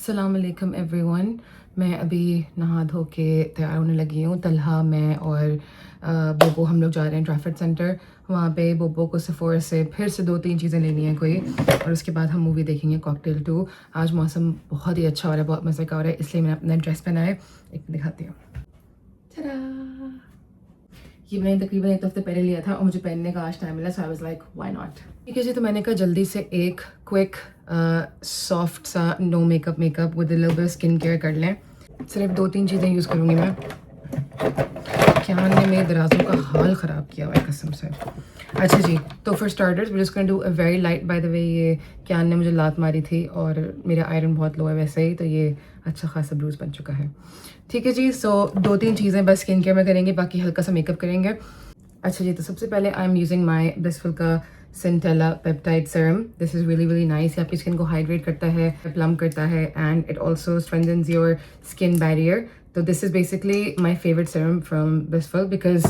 अस्सलाम वालेकुम एवरीवन। मैं अभी नहा धो के तैयार होने लगी हूँ। तलहा, मैं और बोबो हम लोग जा रहे हैं ट्रैफिक सेंटर। वहाँ पे बोबो को सफ़ोर से फिर से 2-3 चीज़ें लेनी है कोई, और उसके बाद हम मूवी देखेंगे कॉकटेल 2। आज मौसम बहुत ही अच्छा हो रहा है, बहुत मज़े का हो रहा है, इसलिए मैंने अपना ड्रेस पहना है। एक दिखाती हूँ। ये मैंने तकरीबन एक हफ्ते पहले लिया था और मुझे पहनने का आज टाइम मिला, so I was like why not. ठीक है जी, तो मैंने कहा जल्दी से एक क्विक सॉफ्ट सा no makeup with a little bit skin care कर लें। सिर्फ 2-3 चीज़ें यूज़ करूँगी मैं। क्या ने मेरे दराजों का हाल ख़राब किया हुआ है कसम से। अच्छा जी, तो for starters we just going to do a very light. By the way, ये क्यान ने मुझे लात मारी थी और मेरा आयरन बहुत लो है वैसे ही, तो ये अच्छा खासा ब्रूज बन चुका है। ठीक है जी, सो 2-3 चीज़ें बस स्किन केयर में करेंगे, बाकी हल्का सा मेकअप करेंगे। अच्छा जी, तो सबसे पहले I am using my Blissful का centella peptide serum. This is really really nice. ये आपकी स्किन को हाइड्रेट करता है, प्लम करता है, and it also strengthens your skin barrier. तो this is basically my favourite serum from Blissful because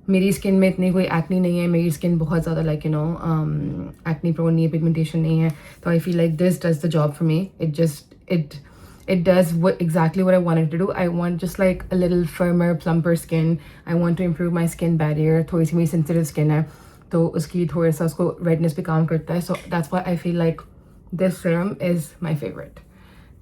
मेरी स्किन में इतनी कोई एक्नी नहीं है। मेरी स्किन बहुत ज़्यादा लाइक एक्नी प्रोन नहीं है, पिगमेंटेशन नहीं है। तो I feel like this does the job for me. It does exactly what I wanted to do. I want just like a little firmer, plumper skin. I want to improve my skin barrier. थोड़ी सी मेरी sensitive skin है, तो उसकी थोड़ा सा उसको redness पे काम करता है. So that's why I feel like this serum is my favorite.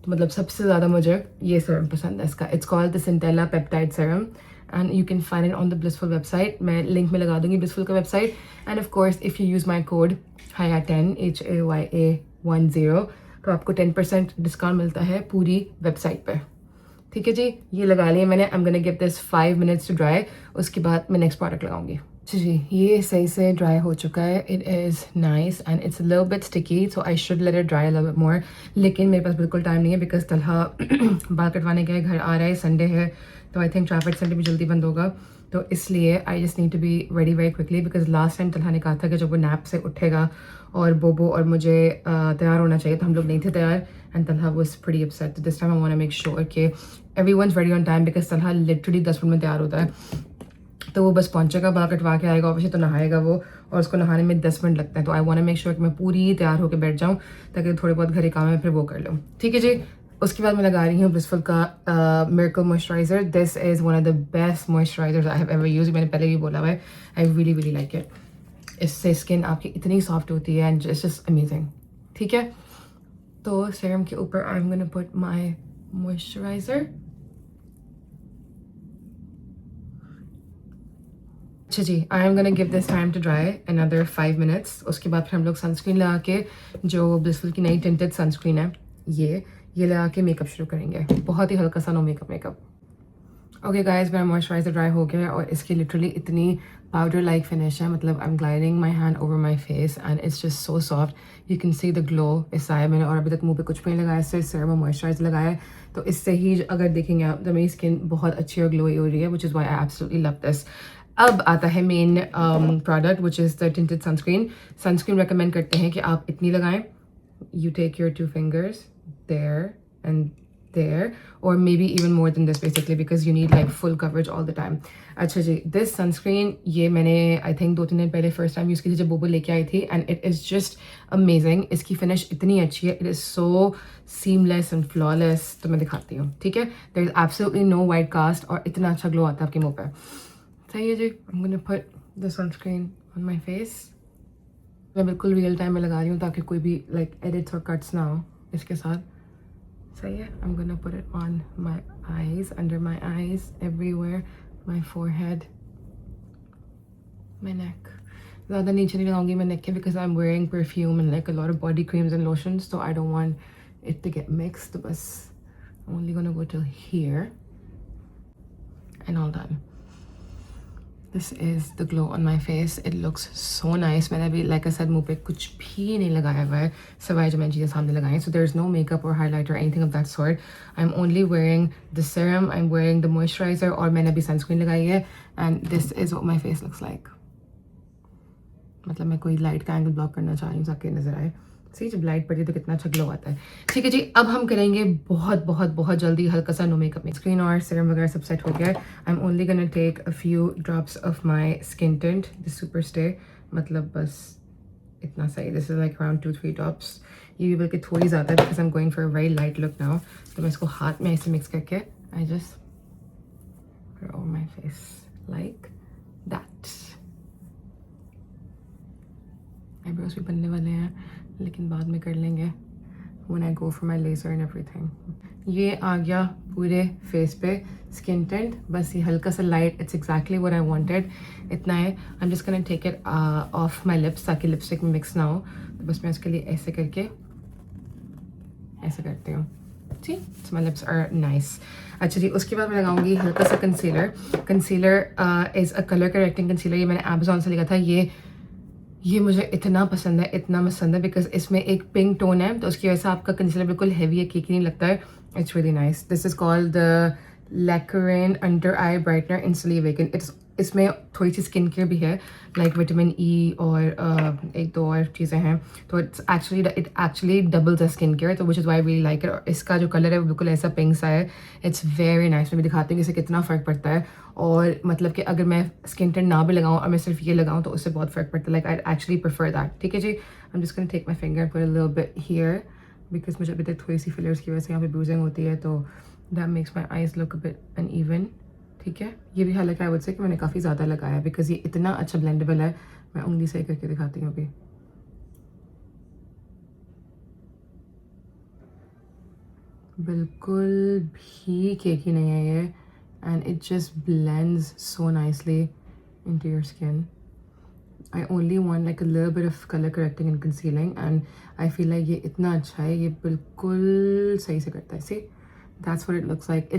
तो मतलब सबसे ज़्यादा मुझे ये serum पसंद है इसका. It's called the Centella Peptide Serum and you can find it on the Blissful website. मैं link में लगा दूँगी Blissful का website. And of course, if you use my code HAYA10 HAYA10 तो आपको 10% डिस्काउंट मिलता है पूरी वेबसाइट पर। ठीक है जी, ये लगा लिया मैंने। I am gonna give this 5 minutes to dry, उसके बाद मैं नेक्स्ट प्रोडक्ट लगाऊंगी। अच्छा जी, ये सही से ड्राई हो चुका है। It is nice and it's a little bit sticky, so I should let it dry a little bit more. लेकिन मेरे पास बिल्कुल टाइम नहीं है बिकॉज तलहा बाल कटवाने गए, घर आ रहा है, संडे है, तो आई थिंक ट्रैफिक सेंटर भी जल्दी बंद होगा। तो इसलिए I just need to be ready very quickly because last time Talha ने कहा था कि जब वो नैप से उठेगा और बोबो और मुझे तैयार होना चाहिए, तो हम लोग नहीं थे तैयार, and Talha was pretty upset. This time I want to make sure कि everyone's ready on time because Talha literally 10 minute में तैयार होता है। तो वो बस पहुंचेगा, बाल कटवा के आएगा, ऑब्वियसली तो नहाएगा वो, और उसको नहाने में 10 मिनट लगता है। तो I want to make sure कि मैं पूरी तैयार होकर बैठ जाऊँ ताकि थोड़े बहुत घरी काम है फिर वो कर लूँ। ठीक है जी, उसके बाद मैं लगा रही हूँ ब्लिसफुल का miracle moisturiser. This is one of the best moisturisers I have ever used. मैंने पहले भी बोला हुआ है, I really really like it. इससे स्किन आपकी इतनी सॉफ्ट होती है एंड इट्स जस्ट अमेजिंग। ठीक है, तो सीरम के ऊपर I am gonna put my moisturiser. अच्छा जी, I am gonna give this time to dry another 5 minutes. उसके बाद फिर हम लोग सनस्क्रीन लगा के, जो ब्लिसफुल की नई टिंटेड सनस्क्रीन है, ये लगा के मेकअप शुरू करेंगे। बहुत ही हल्का सा नो मेकअप। ओके गाइस, मेरा मॉइस्चराइजर ड्राई हो गया है और इसकी लिटरली इतनी पाउडर लाइक फिनिश है। मतलब I am gliding my hand over my face and it's just so soft. You can see the glow इस आए मैंने, और अभी तक मुंह पे कुछ भी नहीं लगाया, सिर्फ सीरम और मॉइस्चराइजर लगाया है। तो इससे ही अगर देखेंगे आप तो मेरी स्किन बहुत अच्छी और ग्लोई हो रही है, विच is Y I absolutely love this. अब आता है main product which is the tinted sunscreen. Sunscreen recommend करते हैं कि आप इतनी लगाएं। You take your 2 fingers there and there, or maybe even more than this basically because you need like full coverage all the time. अच्छा जी, this sunscreen ये मैंने I think 2-3 दिन पहले first time यूज़ की थी जब बोबो लेके आई थी, and it is just amazing. इसकी फिनिश इतनी अच्छी है, it is so seamless and flawless। तो मैं दिखाती हूँ, ठीक है। There is absolutely no white cast और इतना अच्छा ग्लो आता है आपके मुँह पे। सही है जी, I'm gonna put the sunscreen on my face। मैं बिल्कुल रियल टाइम में लगा रही हूँ ताकि कोई भी लाइक एडिट्स और कट्स ना हो इसके साथ। सही है, I am gonna put it on my eyes, under my eyes, everywhere, my forehead, my neck. ज़्यादा नीचे नहीं लगाऊंगी मैं नेक के because I am wearing perfume and like a lot of body creams and lotions, तो I don't want it to get mixed. तो बस only gonna go till here and all done. This is the glow on my face. It looks so nice. मैंने अभी like I said मुँह पे कुछ भी नहीं लगाया हुआ है सिवाय जो मैंने चीज़ें सामने लगाई। So there's no makeup or highlighter or anything of that sort. I'm only wearing the serum. I'm wearing the moisturizer और मैंने अभी sunscreen लगाई है, and this is what my face looks like. मतलब मैं कोई लाइट का एंगल ब्लॉक करना चाह रही हूँ ताकि नजर आए। सही, जब लाइट पड़ती है तो कितना अच्छा ग्लो आता है। ठीक है जी, अब हम करेंगे बहुत बहुत बहुत जल्दी हल्का सा नो मेकअप में। स्क्रीन और सीरम वगैरह सब सेट हो गया है। I am only gonna take a few drops of my skin tint, the super stay. मतलब बस इतना सही. This is like around 2-3 drops. ये भी बल्कि थोड़ी ज़्यादा है because I am going for a very light look now. तो मैं इसको हाथ में ऐसे मिक्स करके I just put it on my face like that. Eyebrows भी बनने वाले हैं लेकिन बाद में कर लेंगे when I go for my laser and everything. ये आ गया पूरे फेस पे स्किन टेंट. बस ये हल्का सा light. It's exactly what I wanted. इतना है. I am just gonna take it off my lips ताकि लिपस्टिक में मिक्स ना हो. तो बस मैं इसके लिए ऐसे करके ऐसे करती हूँ. ठीक. My lips are nice. अच्छा जी, उसके बाद मैं लगाऊंगी हल्का सा concealer. Concealer is a colour correcting concealer. ये मैंने अमेजोन से लिखा था. ये मुझे इतना पसंद है, इतना पसंद है बिकॉज इसमें एक पिंक टोन है तो उसकी वजह से आपका कंसीलर बिल्कुल हैवी है, केकी नहीं लगता है. It's really nice. This is called the लैकरेन under eye brightener instantly awaken. इसमें थोड़ी सी स्किन केयर भी है लाइक विटामिन ई और एक दो और चीज़ें हैं. तो it actually doubles a skin care. तो which is why really like it. और इसका जो कलर है वो बिल्कुल ऐसा पिंक सा है. It's very nice. मैं भी दिखाती हूँ कि इससे कितना फ़र्क पड़ता है. और मतलब कि अगर मैं स्किन टेंट ना भी लगाऊँ और मैं सिर्फ ये लगाऊँ तो उससे बहुत फ़र्क पड़ता है. Like I actually prefer that. ठीक है जी. I am just gonna take my finger put a little bit here because मुझे अभी तक थोड़ी सी फिलर्स की वजह से यहाँ पे ब्रूजिंग होती है तो that makes my eyes look a bit uneven. ठीक है. ये भी हालांकि आई वुड से कि मैंने काफ़ी ज़्यादा लगाया बिकॉज ये इतना अच्छा ब्लेंडेबल है. मैं उंगली से करके दिखाती हूँ अभी. बिल्कुल भी केकी नहीं है ये. And it just blends so nicely into your skin. I only want like a little bit of color correcting and concealing and I feel like ये इतना अच्छा है. ये बिल्कुल सही से करता है. See, that's what it looks like.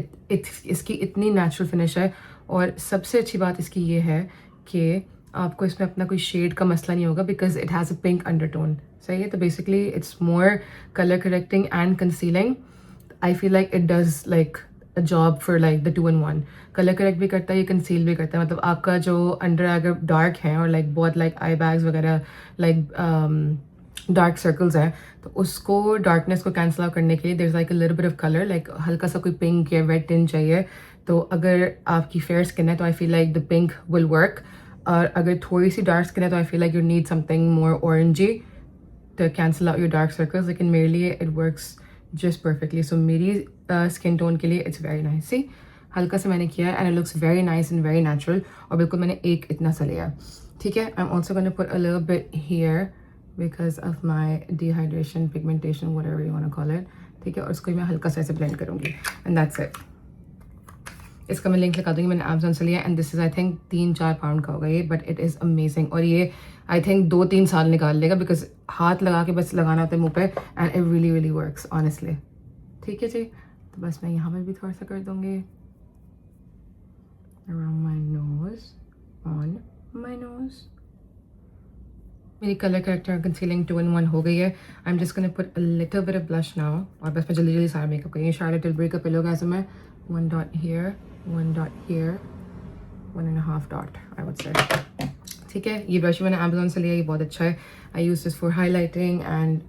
इसकी इतनी natural finish है. और सबसे अच्छी बात इसकी ये है कि आपको इसमें अपना कोई शेड का मसला नहीं होगा because it has a pink undertone. सही है. तो basically it's more color correcting and concealing. I feel like it does like a job for like the 2-in-1. Colour correct भी करता है, ये कंसील भी करता है. मतलब आपका जो अंडर अगर डार्क है और लाइक बहुत लाइक आई बैग्स वगैरह लाइक डार्क सर्कल्स हैं तो उसको डार्कनेस को कैंसिल आउट करने के लिए there is like a little bit of colour like हल्का सा कोई पिंक या रेड टिंट चाहिए. तो अगर आपकी फेयर स्किन है तो I feel like the pink will work. और अगर थोड़ी सी डार्क स्किन है तो I feel like you need something more orangey to cancel out your dark circles. लेकिन मेरे लिए इट वर्क्स जस्ट परफेक्टली. सो मेरी स्किन टोन के लिए इट्स वेरी नाइस. सी हल्का से मैंने किया है and it looks very nice and very natural. और बिल्कुल मैंने एक इतना सा लिया. ठीक है. I am also gonna put a little bit here because of my dehydration pigmentation whatever you want to call it. ठीक है. और उसको मैं हल्का सा ऐसे ब्लेंड करूँगी एंड दैट्स इट. इसका मैं लिंक लगा दूँगी. मैंने अमेजोन से लिया and this is I think 3-4 pound का होगा ये बट इट इज़ अमेजिंग. और ये आई थिंक 2-3 साल निकाल लेगा बिकॉज हाथ लगा के बस लगाना होता है मुँह पे and it really really works honestly. ठीक है जी. तो बस मैं यहाँ पर भी थोड़ा सा कर दूँगी around my nose, on my nose. मेरी कलर करेक्टर कंसीलिंग 2-in-1 हो गई है. I am just gonna put a little bit of blush now. और बस मैं जल्दी जल्दी सारा मेकअप करूँगी. शार्लेट टिलबरी का पिलो गाइस में 1 dot here, 1 dot here, 1.5 dot I would say. ठीक है. ये ब्रश मैंने अमेजोन से लिया. ये बहुत अच्छा है. I use this for highlighting and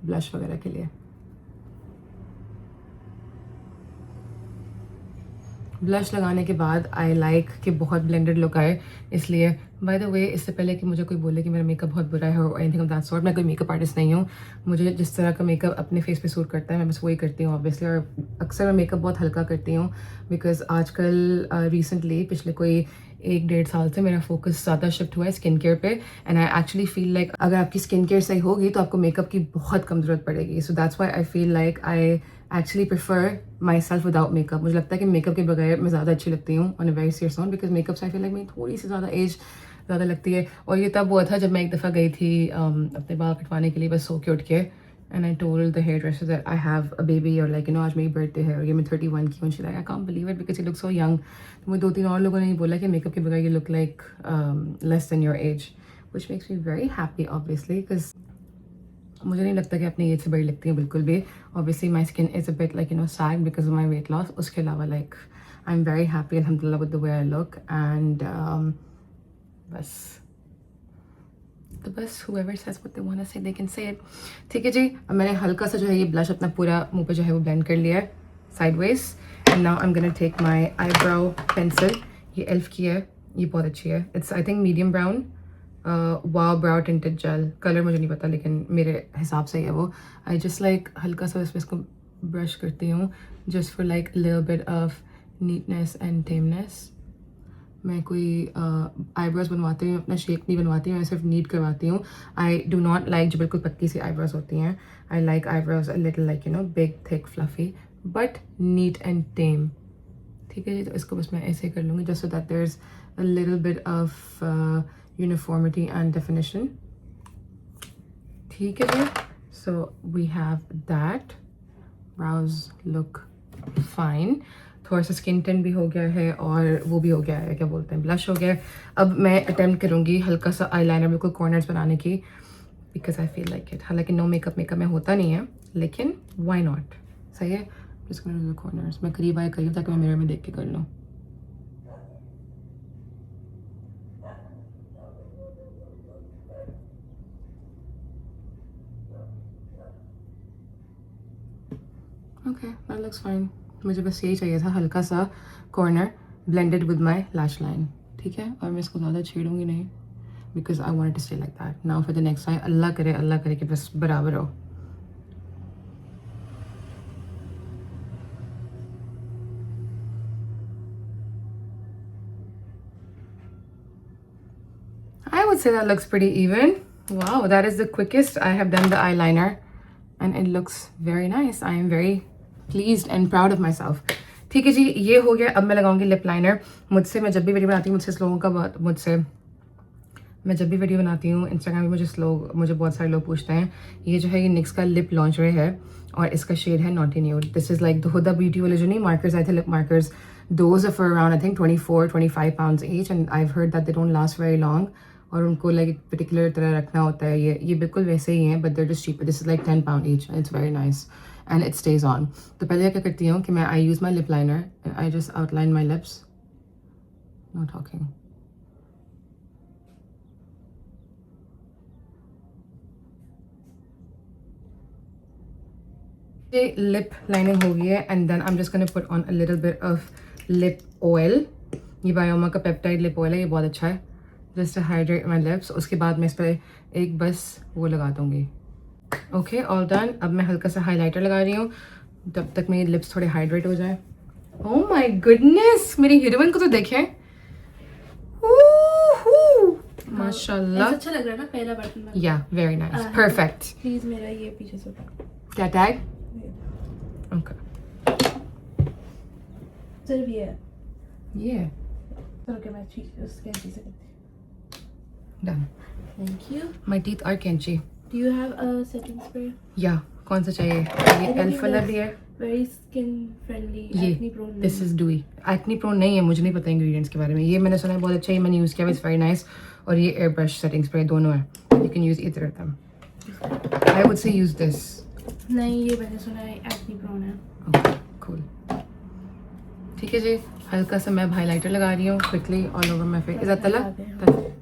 blush वगैरह के लिए. ब्लश लगाने के बाद आई लाइक कि बहुत ब्लेंडेड लुक आए. इसलिए बाय द वे इससे पहले कि मुझे कोई बोले कि मेरा मेकअप बहुत बुरा है और एनीथिंग ऑफ दैट सॉर्ट, मैं कोई मेकअप आर्टिस्ट नहीं हूँ. मुझे जिस तरह का मेकअप अपने फेस पे सूट करता है मैं बस वही करती हूँ ऑब्वियसली. और अक्सर मैं मेकअप बहुत हल्का करती हूँ बिकॉज आजकल रिसेंटली पिछले कोई 1-1.5 साल से मेरा फोकस ज़्यादा शिफ्ट हुआ है स्किन केयर पे. And I actually feel like अगर आपकी स्किन केयर सही होगी तो आपको मेकअप की बहुत कम ज़रूरत पड़ेगी. So that's why I feel like I actually prefer my self without makeup. मुझे लगता है कि मेकअप के बगैर मैं ज़्यादा अच्छी लगती हूँ on a very serious note because makeup से आई फील लाइक मेरी थोड़ी सी ज़्यादा एज ज़्यादा लगती है. और ये तब हुआ था जब मैं एक दफ़ा गई थी अपने बाल कटवाने के लिए बस सो के उठ के. And I told the hairdresser that I have a baby or like, you know, आज मेरी बर्थडे है और ये मैं 31 की हूँ. She's like, I can't believe it because you look so young. तो मुझे 2-3 और लोगों ने बोला कि मेकअप के बगैर you look like less than your age, which makes me very happy obviously because मुझे नहीं लगता कि अपनी एज से बड़ी लगती हूँ बिल्कुल भी. Obviously my skin is a bit like, you know, sagged because of my weight loss. उसके अलावा like I'm very happy alhamdulillah with the way I look and बस. तो बस whoever says what they want to say they can say it. ठीक है जी. अब मैंने हल्का सा जो है ये ब्लश अपना पूरा मुंह पे जो है वो ब्लेंड कर लिया है sideways. And now I'm gonna take my eyebrow pencil. ये एल्फ की है. ये बहुत अच्छी है. It's I think medium brown. Wow brow tinted gel, colour मुझे नहीं पता लेकिन मेरे हिसाब से ही है वो. आई जस्ट लाइक हल्का सा इसको ब्रश करती हूँ just for like little bit of neatness and tameness. मैं कोई आईब्रोज बनवाती हूँ अपना शेप नहीं बनवाती हूँ, मैं सिर्फ नीट करवाती हूँ. आई डू नॉट लाइक जो बिल्कुल पतली सी आईब्रोज होती हैं. I like eyebrows a little like you know big thick fluffy but neat and tame. ठीक है जी, तो इसको बस मैं ऐसे कर लूँगी just so that there is a little bit of uniformity and definition. ठीक है जी, so we have that. Brows look fine. थोड़ा सा स्किन टेन भी हो गया है और वो भी हो गया है, क्या बोलते हैं, ब्लश हो गया है. अब मैं अटेम्प्ट करूँगी हल्का सा आईलाइनर बिल्कुल कॉर्नर्स बनाने की because I feel like it. हालांकि नो मेकअप में होता नहीं है लेकिन वाई नॉट. सही है. जिसको कॉर्नर्स मैं करीब आए करीब ताकि मैं मिरर में देख के कर लूँ. Okay that looks fine. मुझे बस यही चाहिए था, हल्का सा corner blended with my lash line. ठीक है, और मैं इसको ज़्यादा छेड़ूंगी नहीं because I want to stay like that. Now for the next eye, Allah करे कि बस बराबर हो. I would say that looks pretty even. Wow, that is the quickest I have done the eyeliner and it looks very nice. I am very pleased and proud of myself. ठीक है जी, ये हो गया. अब मैं लगाऊंगी लिप लाइनर. मुझसे मैं जब भी वीडियो बनाती हूँ मैं जब भी वीडियो बनाती हूँ इंस्टाग्राम पे मुझे बहुत सारे लोग पूछते हैं. ये जो है ये निक्स का लिप लॉन्चर है और इसका शेड है naughty nude. This is like the Huda Beauty वाले जो नहीं मार्कर्स आए थे, lip markers, those are for around I think 24-25 pounds each and I've heard that they don't last very long. और उनको लाइक पर्टिकुलर तरह रखना होता है. ये बिल्कुल वैसे ही हैं but there just cheaper. This is like 10 pound each and it's very nice and it stays on. तो पहले क्या करती हूँ कि मैं I use my lip liner and I just outline my lips. No talking. Lip lining हो गई है and then I'm just gonna put on a little bit of lip oil. ये बायोमा का पेप्टाइड लिप ऑयल है, ये बहुत अच्छा है. Just to hydrate my lips. उसके बाद मैं इस पर एक बस वो लगा दूँगी. Okay all done. अब मैं हल्का सा हाइलाइटर लगा रही हूँ तब तक मेरी लिप्स थोड़े हाइड्रेट हो जाए. ओह माय गुडनेस, मेरी हीरोइन को तो देखें. माशाल्लाह. अच्छा लग रहा है ना पहला बटन. या वेरी नाइस, परफेक्ट. प्लीज मेरा ये पीछे से क्या टैग. ओके सिर्फ ये चलो के मैं कैंची से done. Thank you. My teeth are कैंची. Do you have a setting spray? या कौन सा चाहिए. ये एल्फ वाला भी है. Very skin friendly. ये acne prone. This is dewy. Acne prone नहीं है, मुझे नहीं पता इंग्रेडिएंट्स के बारे में. ये मैंने सुना है बहुत अच्छा, ये मैंने यूज़ किया, इट्स वेरी नाइस. और ये एयर ब्रश सेटिंग स्प्रे दोनों है. You can use either of them. I would say use this. नहीं, ये मैंने सुना है एक्ने प्रोन है. Okay cool. ठीक है जी, हल्का सा मैं हाइलाइटर लगा रही हूँ quickly all over my face. Is that तला.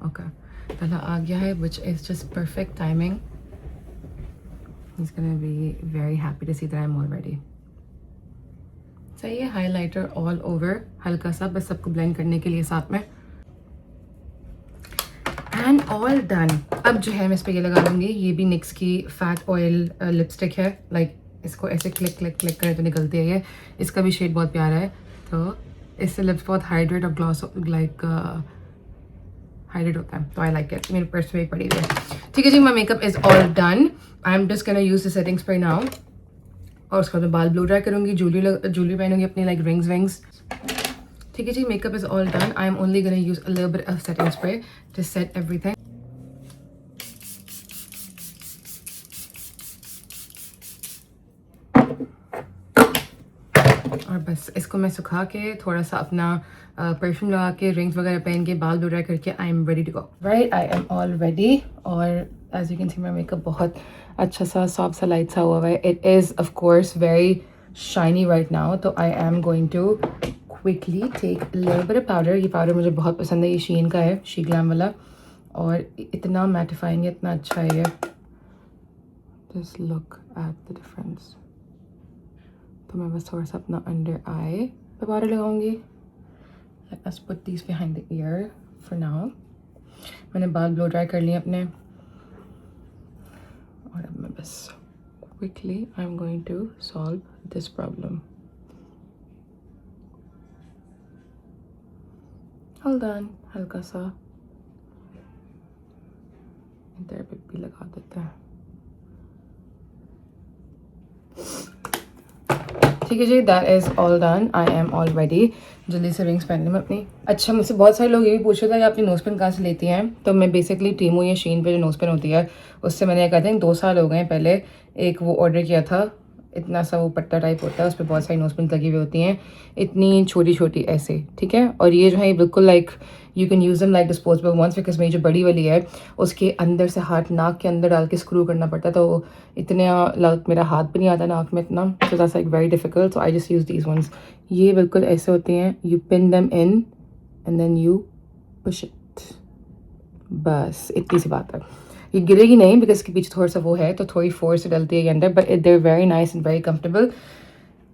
ओके तला आ गया है which is just perfect timing. He's gonna be very happy to see that I'm all ready. सही है. हाइलाइटर ऑल ओवर हल्का सा बस सबको ब्लेंड करने के लिए साथ में. And all done. अब जो है मैं इस पर ये लगा लूँगी. ये भी निक्स की फैट ऑयल लिपस्टिक है. लाइक इसको ऐसे क्लिक क्लिक क्लिक करें तो निकलती है ये. इसका भी शेड बहुत प्यारा है. तो इससे लिप्स बहुत हाइड्रेट और ग्लॉस लाइक हाइड्रेट होता है. तो आई लाइक इट. मेरे पर्स में पड़ी हुई है. ठीक है जी, my makeup is all done. I am just gonna use the setting spray now. और उसके बाद मैं बाल ब्लो ड्राई करूँगी. ज्वेलरी पहनूंगी अपनी लाइक रिंग्स विंग्स. ठीक है जी, makeup is all done. I am only gonna use a little bit of setting spray to set everything. और बस इसको मैं सुखा के थोड़ा सा अपना परफ्यूम लगा के रिंग्स वगैरह पहन के बाल ब्लो ड्राई करके I am ready to go. Right, I am all ready. और as you can see my makeup बहुत अच्छा सा सॉफ्ट सा लाइट सा हुआ है. It is of course very shiny right now. तो I am going to quickly take a little bit of powder. ये पाउडर मुझे बहुत पसंद है. ये शीन का है, शी ग्लैम वाला. और इतना मैटिफाइंग है, इतना अच्छा है ये. Just look at the difference. तो मैं बस थोड़ा सा अपना अंडर आई पे पाउडर लगाऊंगी. Let us put these behind the ear for now. मैंने बाल ब्लो ड्राई कर लिए अपने, और अब मैं बस quickly I am going to solve this problem. Hold on, हल्का सा इधर पे भी लगा देते हैं। ठीक है जी, that is all done, I am all ready. जल्दी से रिंग्स पहन लूँ मैं अपनी। अच्छा, मुझसे बहुत सारे लोग ये भी पूछ रहे थे कि आपने नोज पिन कहाँ से लेती हैं। तो मैं बेसिकली टीमू या शीन पे जो नोज पिन होती है उससे मैंने आई थिंक 2 साल हो गए हैं पहले एक वो ऑर्डर किया था। इतना सा वो पट्टा टाइप होता है, उस पर बहुत सारी नोज पिन लगी हुई होती हैं, इतनी छोटी छोटी ऐसे, ठीक है। और ये जो है बिल्कुल like you can use them like disposable ones, because मेरी जो बड़ी वाली है उसके अंदर से हाथ नाक के अंदर डाल के स्क्रू करना पड़ता है, तो इतने लाइक मेरा हाथ भी नहीं आता नाक में इतना, so that's like very difficult, so I just use these ones. ये बिल्कुल ऐसे होते हैं, you pin them in and then you push it, बस इतनी सी बात है। ये गिरेगी नहीं बिकॉज इसके पीछे थोड़ा सा वो है, तो थोड़ी फोर्स से डलती है ये अंदर, but they are very nice and very comfortable.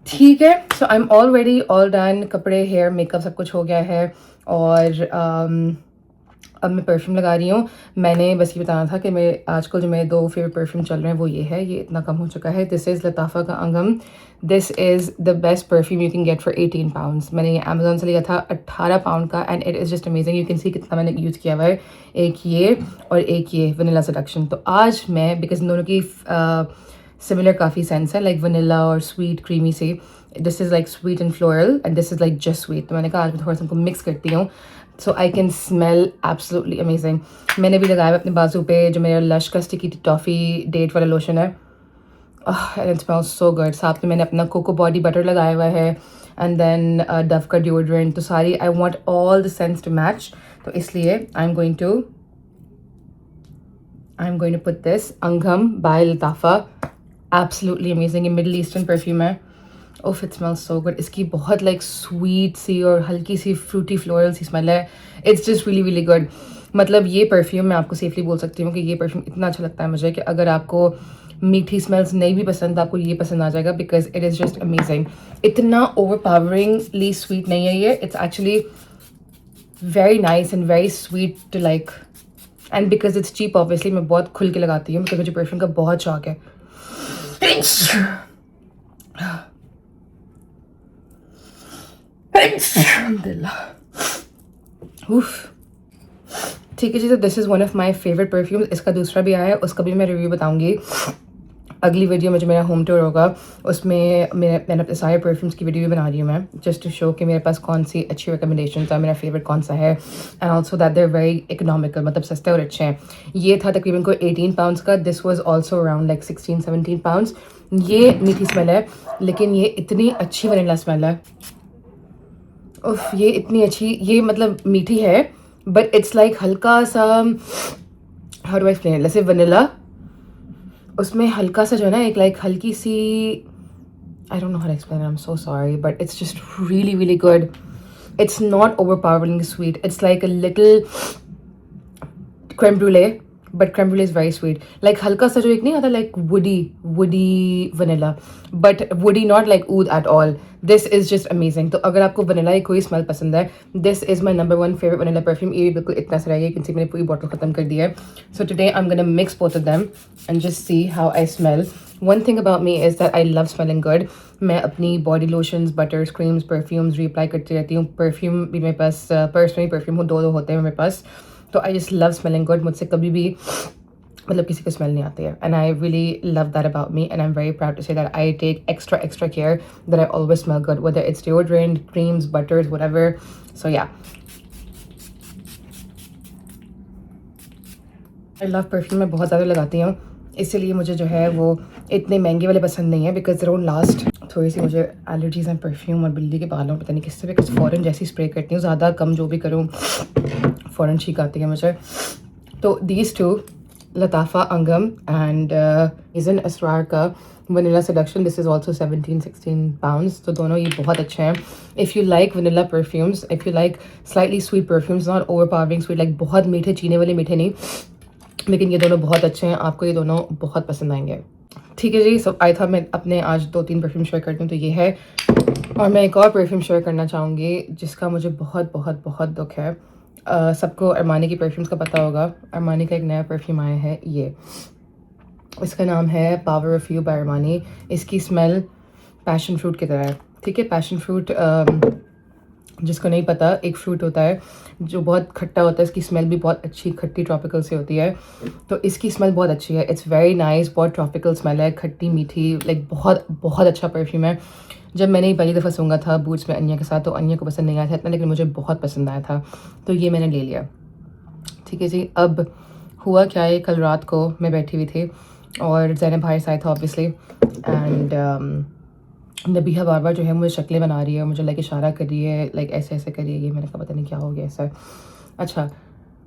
ठीक है, so I am all ready, all done, कपड़े हेयर मेकअप सब कुछ हो गया है। और अब मैं परफ्यूम लगा रही हूँ। मैंने बस ये बताना था कि मैं आजकल जो मेरे 2 फेवरेट परफ्यूम चल रहे हैं वो ये है, ये इतना कम हो चुका है। दिस इज़ लताफ़ा का अंगम, this is the best perfume you can get for 18 pounds. मैंने ये अमेजोन से लिया था 18 पाउंड का, and it is just amazing. You can see कितना मैंने यूज़ किया हुआ है, एक ये और एक ये वनीला सेडक्शन। तो आज मैं, बिकॉज दोनों की सिमिलर काफ़ी सेंस है, लाइक वनीला और स्वीट क्रीमी से, this is like sweet and floral and this is like just sweet. तो मैंने कहा आज मैं थोड़ा सा उनको मिक्स करती हूँ, so I can smell absolutely amazing. मैंने भी लगाया अपने बाजू पे जो मेरा लश का स्टिकी टॉफ़ी डेट वाला लोशन है, and it smells so good. साथ में मैंने अपना कोको बॉडी बटर लगाया हुआ है, एंड देन डव का डिओड्रेंट। तो sorry I want all the scents to match, तो इसलिए I am going to put this अंगम बाय लताफ़ा, एब्सोल्युटली अमेजिंग। ये मिडल ईस्टर्न परफ्यूम है, oof it smells so good. इसकी बहुत लाइक स्वीट सी और हल्की सी फ्रूटी फ्लोरल सी स्मेल है, it's just really really good. मतलब ये परफ्यूम मैं आपको सेफली बोल सकती हूँ कि ये परफ्यूम इतना अच्छा लगता है मुझे कि अगर आपको मीठी स्मेल्स नहीं भी पसंद, आपको ये पसंद आ जाएगा, because it is just amazing. इतना ओवरपावरिंगली स्वीट नहीं है ये, it's actually very nice and very sweet to like, and because it's cheap obviously मैं बहुत खुल के लगाती हूँ, बिकॉज मुझे परफ्यूम का बहुत शौक है। ठीक है जी, तो this is one of my favourite perfumes. इसका दूसरा भी आया है, उसका भी मैं रिव्यू बताऊंगी अगली वीडियो में। जो मेरा होम टूर होगा उसमें मैंने अपने सारे परफ्यूम्स की वीडियो भी बना रही हूँ मैं, जस्ट टू शो कि मेरे पास कौन सी अच्छी रिकमेंडेशन है, मेरा फेवरेट कौन सा है, and also that there very economical, मतलब सस्ते और अच्छे हैं। ये था तकरीबन कोई 18 पाउंड्स का, this was also around like 16-17 pounds. ये मीठी स्मेल है, लेकिन ये इतनी अच्छी वनीला स्मेल है, उफ ये इतनी अच्छी, ये मतलब मीठी है बट इट्स लाइक हल्का सा, हाउ डू आई एक्सप्लेन, जैसे वनीला उसमें हल्का सा जो है ना एक लाइक हल्की सी, I don't know how to explain, I am so sorry, but it's just really really good. It's not overpowering sweet, it's like a little creme brulee, but creme brulee is very sweet, like हल्का सा जो एक नहीं आता like woody vanilla, but woody not like oud at all. This is just amazing. तो अगर आपको vanilla की कोई स्मेल पसंद है, this is my number 1 favorite vanilla perfume. ये बिल्कुल इतना सा रहेगा, you can see मैंने पूरी बॉटल खत्म कर दी है। So today I'm gonna mix both of them and just see how I smell. One thing about me is that I love smelling good. मैं अपनी body lotions, buttress, creams, perfumes reapply करती रहती हूँ। Perfume भी मेरे पास personally perfume हो 2 होते हैं मेरे पास, तो I just love smelling good. मुझसे कभी भी मतलब किसी को स्मेल नहीं आती है, and I really love that about me, and I am very proud to say that I take extra care that I always smell good, whether it's deodorant, creams, butters, whatever. So yeah, I love perfume, मैं बहुत ज़्यादा लगाती हूँ, इसलिए मुझे जो है वो इतने महंगे वाले पसंद नहीं है, बिकॉज दे डोंट लास्ट। थोड़ी सी मुझे एलर्जीज हैं परफ्यूम और बिल्ली के बालों, पता नहीं किससे, बिकॉज फ़ौरन जैसी स्प्रे करती हूँ, ज़्यादा कम जो भी करूँ फ़ौरन छींक आती है मुझे। तो these 2 लताफ़ा Angam and isn't Asrar का vanilla seduction, this is also 17-16 pounds. तो दोनों ये बहुत अच्छे हैं। If you like vanilla perfumes, if you like slightly sweet perfumes, not overpowering sweet, like बहुत मीठे चीने वाले मीठे नहीं, लेकिन ये दोनों बहुत अच्छे हैं, आपको ये दोनों बहुत पसंद आएंगे। ठीक है जी, सब आई था मैं अपने आज 2-3 परफ्यूम शेयर करती हूँ, तो ये है, और मैं एक और परफ्यूम शेयर करना चाहूँगी जिसका मुझे बहुत बहुत बहुत दुख है, सबको अरमानी की परफ्यूम्स का पता होगा। अरमानी का एक नया परफ्यूम आया है, ये इसका नाम है power of you by Armani. इसकी स्मेल पैशन फ्रूट की तरह है, ठीक है। पैशन फ्रूट जिसको नहीं पता, एक फ्रूट होता है जो बहुत खट्टा होता है, इसकी स्मेल भी बहुत अच्छी खट्टी ट्रॉपिकल से होती है। तो इसकी स्मेल बहुत अच्छी है, इट्स वेरी नाइस, बहुत ट्रॉपिकल स्मेल है, खट्टी मीठी, लाइक बहुत बहुत अच्छा परफ्यूम है। जब मैंने ये पहली दफ़ा सूंघा था बूट्स में अन्या के साथ, तो अन्या को पसंद नहीं आया था इतना, लेकिन मुझे बहुत पसंद आया था, तो ये मैंने ले लिया। ठीक है जी। अब हुआ क्या है, कल रात को मैं बैठी हुई थी और ज़ैनब भाई साथ था ऑब्वियसली, एंड नबीहा बार बार जो है मुझे शक्लें बना रही है, मुझे लाइक इशारा कर रही है, लाइक ऐसे ऐसे करिए। ये मैंने कहा पता नहीं क्या हो गया ऐसा। अच्छा,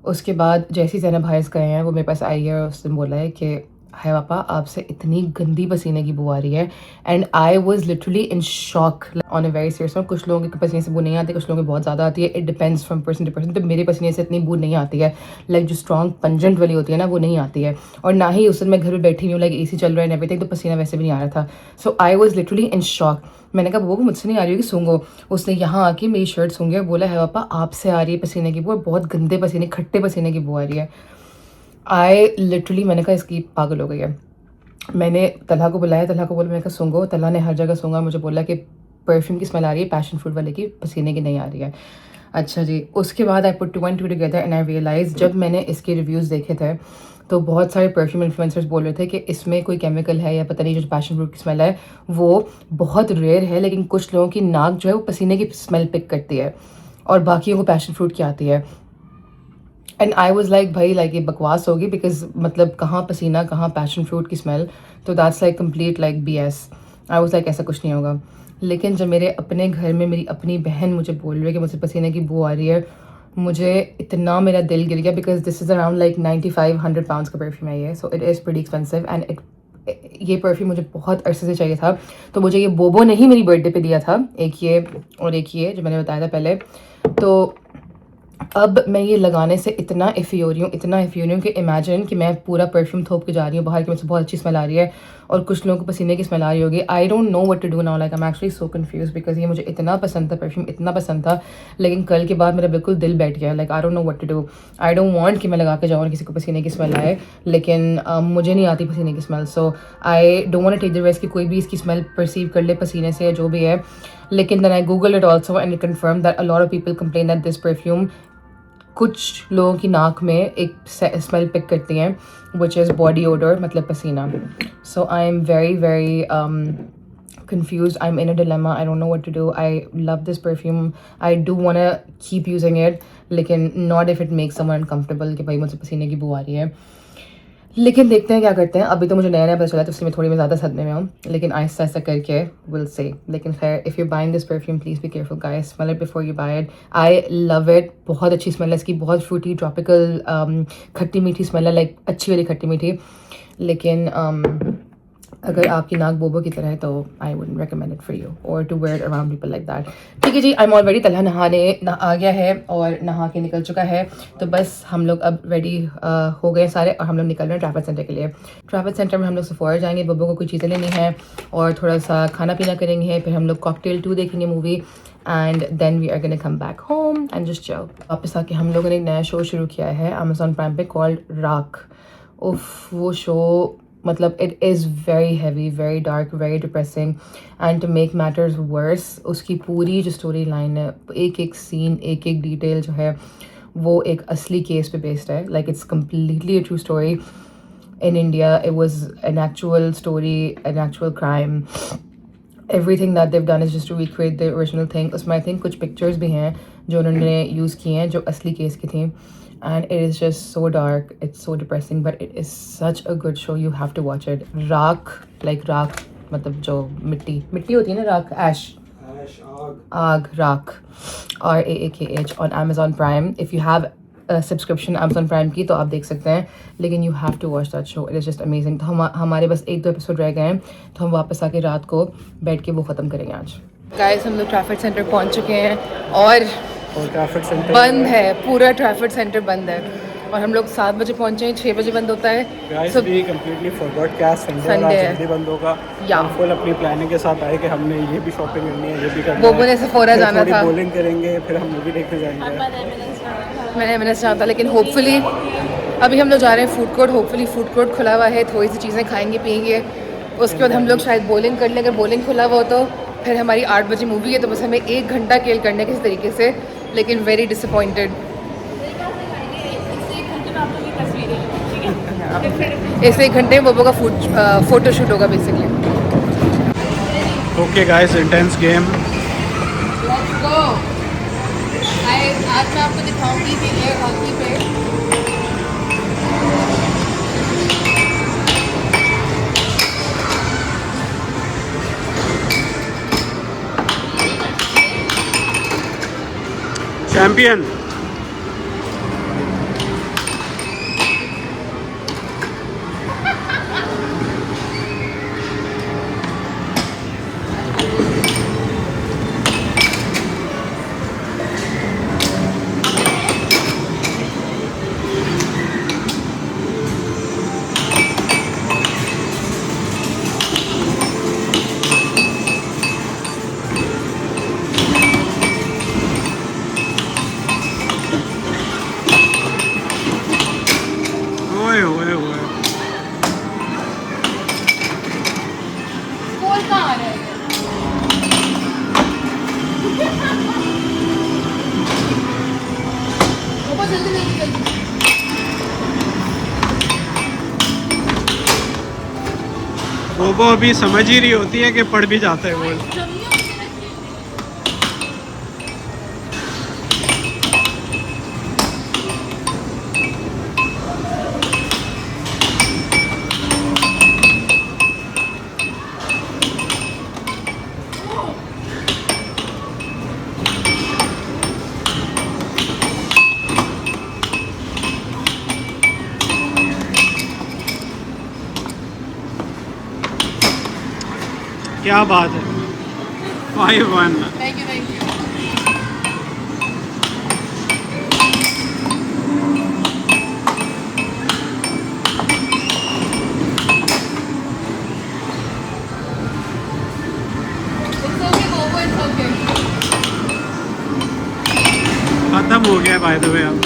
उसके बाद जैसे ही ज़ैनब भाई गए हैं, वो मेरे पास आई है और उसने बोला है कि हाय पापा, आपसे इतनी गंदी पसीने की बू आ रही है। And I was literally in shock on a very serious note. कुछ लोगों के पसीने से बू नहीं आती, कुछ लोगों की बहुत ज़्यादा आती है, it depends from person to person. तो मेरे पसीने से इतनी बू नहीं आती है, लाइक जो स्ट्रॉन्ग पंजेंट वाली होती है ना, वो नहीं आती है। और ना ही उस दिन मैं घर में बैठी हूँ, लाइक AC चल रहा है एवरीथिंग, तो पसीना वैसे भी नहीं आ रहा था। So I was literally in shock. मैंने कहा वो मुझसे नहीं आ रही होगी, सूंघो। उसने यहाँ आके मेरी शर्ट सूंघी और बोला है पापा आपसे आ रही है पसीने की बू, बहुत गंदे पसीने, खट्टे पसीने की बू आ रही है। आई लिटरली, मैंने कहा इसकी पागल हो गई है। मैंने तलहा को बुलाया, तलहा को बोला, मैंने कहा सूंघो। तलहा ने हर जगह सूंघा, मुझे बोला कि परफ्यूम की स्मेल आ रही है, पैशन फ्रूट वाले की, पसीने की नहीं आ रही है। अच्छा जी। उसके बाद I put 2 and 2 together and I realise, जब मैंने इसके रिव्यूज़ देखे थे तो बहुत सारे परफ्यूम इन्फ्लुएंसर्स बोल रहे थे कि इसमें कोई केमिकल है या पता नहीं, जो पैशन फ्रूट की स्मेल है वो बहुत रेयर है, लेकिन कुछ लोगों की नाक जो है वो पसीने की स्मेल पिक करती है और बाकियों को पैशन फ्रूट की आती है। एंड आई वॉज लाइक भाई, लाइक ये बकवास होगी, बिकॉज मतलब कहाँ पसीना कहाँ पैशन फ्रूट की स्मेल, तो that's like complete like BS। I was like ऐसा कुछ नहीं होगा। लेकिन जब मेरे अपने घर में मेरी अपनी बहन मुझे बोल रही है कि मुझे पसीने की बू आ रही है, मुझे इतना मेरा दिल गिर गया, because this is around like 95-100 pounds का परफ्यूम है ये, so it is pretty expensive. And ये परफ्यूम मुझे बहुत अरसे से चाहिए था, तो मुझे ये बोबो ने ही मेरी बर्थडे पे दिया था, एक ये और एक ये जो मैंने बताया था पहले। तो अब मैं ये लगाने से इतना इफ़ी हो रही हूँ, इतना इफ़ी हो रही हूँ कि इमेजिन कि मैं पूरा परफ्यूम थोप के जा रही हूँ बाहर की, मुझसे बहुत अच्छी स्मेल आ रही है और कुछ लोगों को पसीने की स्मेल आ रही होगी। I don't know what to do now, like I am actually so confuse, because ये मुझे इतना पसंद था परफ्यूम, इतना पसंद था, लेकिन कल के बाद मेरा बिल्कुल दिल बैठ गया। Like I don't know what to do. I don't want कि मैं लगा के जाऊँ और किसी को पसीने की स्मेल आए, लेकिन मुझे नहीं आती पसीने की smell, so I don't want to take the risk कि कोई भी इसकी स्मेल परसीव कर ले पसीने से या जो भी है। लेकिन then I google it also and it confirm that a lot of people complain that this perfume कुछ लोगों की नाक में एक स्मेल पिक करती हैं, विच इज़ बॉडी ओडर, मतलब पसीना। So I am very confused. I'm in a dilemma. I don't know what to do. I love this perfume. I do want to keep using it, लेकिन not if it makes someone uncomfortable कि भाई मुझे पसीने की बू आ रही है। लेकिन देखते हैं क्या करते हैं। अभी तो मुझे नया नया पता चला, तो उससे मैं थोड़ी मैं ज़्यादा सदमे में हूँ, लेकिन आहिस्ता आहिस्ता करके विल से। लेकिन खैर, if you buying this perfume please be careful guys, smell it before you buy it. I love it, बहुत अच्छी स्मेल है इसकी, बहुत फ्रूटी ट्रॉपिकल खट्टी मीठी स्मेल है, लाइक अच्छी वाली खट्टी मीठी। लेकिन अगर आपकी नाक बोबो की तरह है तो I wouldn't recommend it for you और to wear around people like that. ठीक है जी। आई एम ऑलरेडी, तलहा आ गया है और नहा के निकल चुका है, तो बस हम लोग अब रेडी हो गए सारे और हम लोग निकल रहे हैं ट्रैफिक सेंटर के लिए। ट्रैफिक सेंटर में हम लोग सेफोरा जाएंगे, बब्बू को कोई चीज़ें लेनी है और थोड़ा सा खाना पीना करेंगे, फिर हम लोग कॉकटेल 2 देखेंगे movie, and then we are gonna come back home and just chill. वापस आके हम लोगों ने एक नया शो शुरू किया है अमेजॉन प्राइम पे, कॉल्ड राख। उफ, वो शो मतलब it is very heavy, very dark, very depressing, and to make matters worse उसकी पूरी जो स्टोरी लाइन है, एक एक सीन, एक एक डिटेल जो है वो एक असली केस पे बेस्ड है। Like it's completely a true story in India. It was an actual story, an actual crime. Everything that they've done is just to recreate the original thing. उसमें आई थिंक कुछ pictures भी हैं जो उन्होंने use की हैं जो असली केस की थी, and it is just so dark, it's so depressing, but it is such a good show. You have to watch it. राख, like राख मतलब जो मिट्टी होती है ना, राख, आग, राख, RAAKH on Amazon Prime. If you have a subscription Amazon Prime की तो आप देख सकते हैं, लेकिन you have to watch that show. It is just amazing. तो हमारे बस 1-2 एपिसोड रह गए हैं, तो हम वापस आके रात को बैठ के वो ख़त्म करेंगे आज। गाइस, हम लोग ट्रैफिक सेंटर पहुँच चुके हैं और ट्रैफिक सेंटर बंद है, पूरा ट्रैफिक सेंटर बंद है और हम लोग 7 बजे पहुंचे हैं, 6 बजे बंद होता है। गाइस, वी कंप्लीटली फॉरगॉट क्या संडे है, जल्दी बंद होगा। हम फुल अपनी प्लानिंग के साथ आए कि हमने ये भी शॉपिंग करनी है, ये भी करना है। बोबो ने सेफोरा जाना था, बॉलिंग करेंगे, फिर हम मूवी देखने जाएंगे। मैंने जाना था, लेकिन होपफुली अभी हम लोग जा रहे हैं food court. Hopefully food court खुला हुआ है, थोड़ी सी चीज़ें खाएंगे पियेंगे, उसके बाद हम लोग शायद बॉलिंग कर लें। अगर बॉलिंग खुला हुआ हो तो फिर हमारी 8 बजे मूवी है, तो बस हमें 1 घंटा खेल करना है किसी तरीके से, लेकिन वेरी डिसअपॉइंटेड। इस 1 घंटे में बब्बू का फोटो शूट होगा basically. Okay guys, intense game. Let's go. आज मैं आपको दिखाऊंगी कि एयर हॉकी पे चैंपियन। ओए ओए ओए, गोल कहाँ आ रहा है? बहुत जल्दी नहीं जल्दी। वो अभी समझ ही रही होती है कि पढ़ भी जाता है गोल। क्या बात है, 5-1। Thank you thank you. खत्म हो गया बाय द वे अब।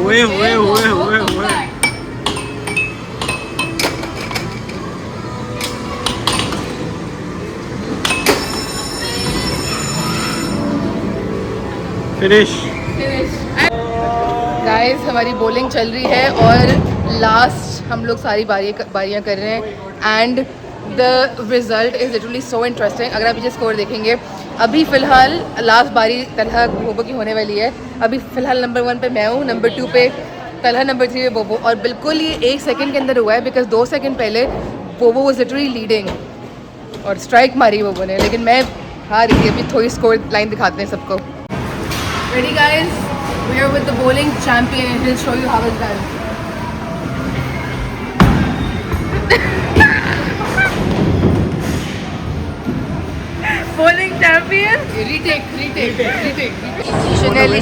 ओए ओए ओए ओए ओए, फिनिश। गाइस हमारी बॉलिंग चल रही है और लास्ट हम लोग सारी बारियां कर रहे हैं and the result is literally so interesting. अगर आप पीछे स्कोर देखेंगे, अभी फ़िलहाल लास्ट बारी तलहा बोबो की होने वाली है। अभी फ़िलहाल नंबर 1 पे मैं हूँ, नंबर 2 पे तलहा, नंबर 3 पे बोबो। और बिल्कुल ये 1 सेकंड के अंदर हुआ है, बिकॉज 2 सेकंड पहले बोबो वॉज लिटरली लीडिंग और स्ट्राइक मारी बोबो ने, लेकिन मैं हार गई। अभी थोड़ी स्कोर लाइन दिखाते हैं सबको। Ready guys, we are with the bowling champion and he'll show you how it's done. Bowling champion? Retake. Chanelli.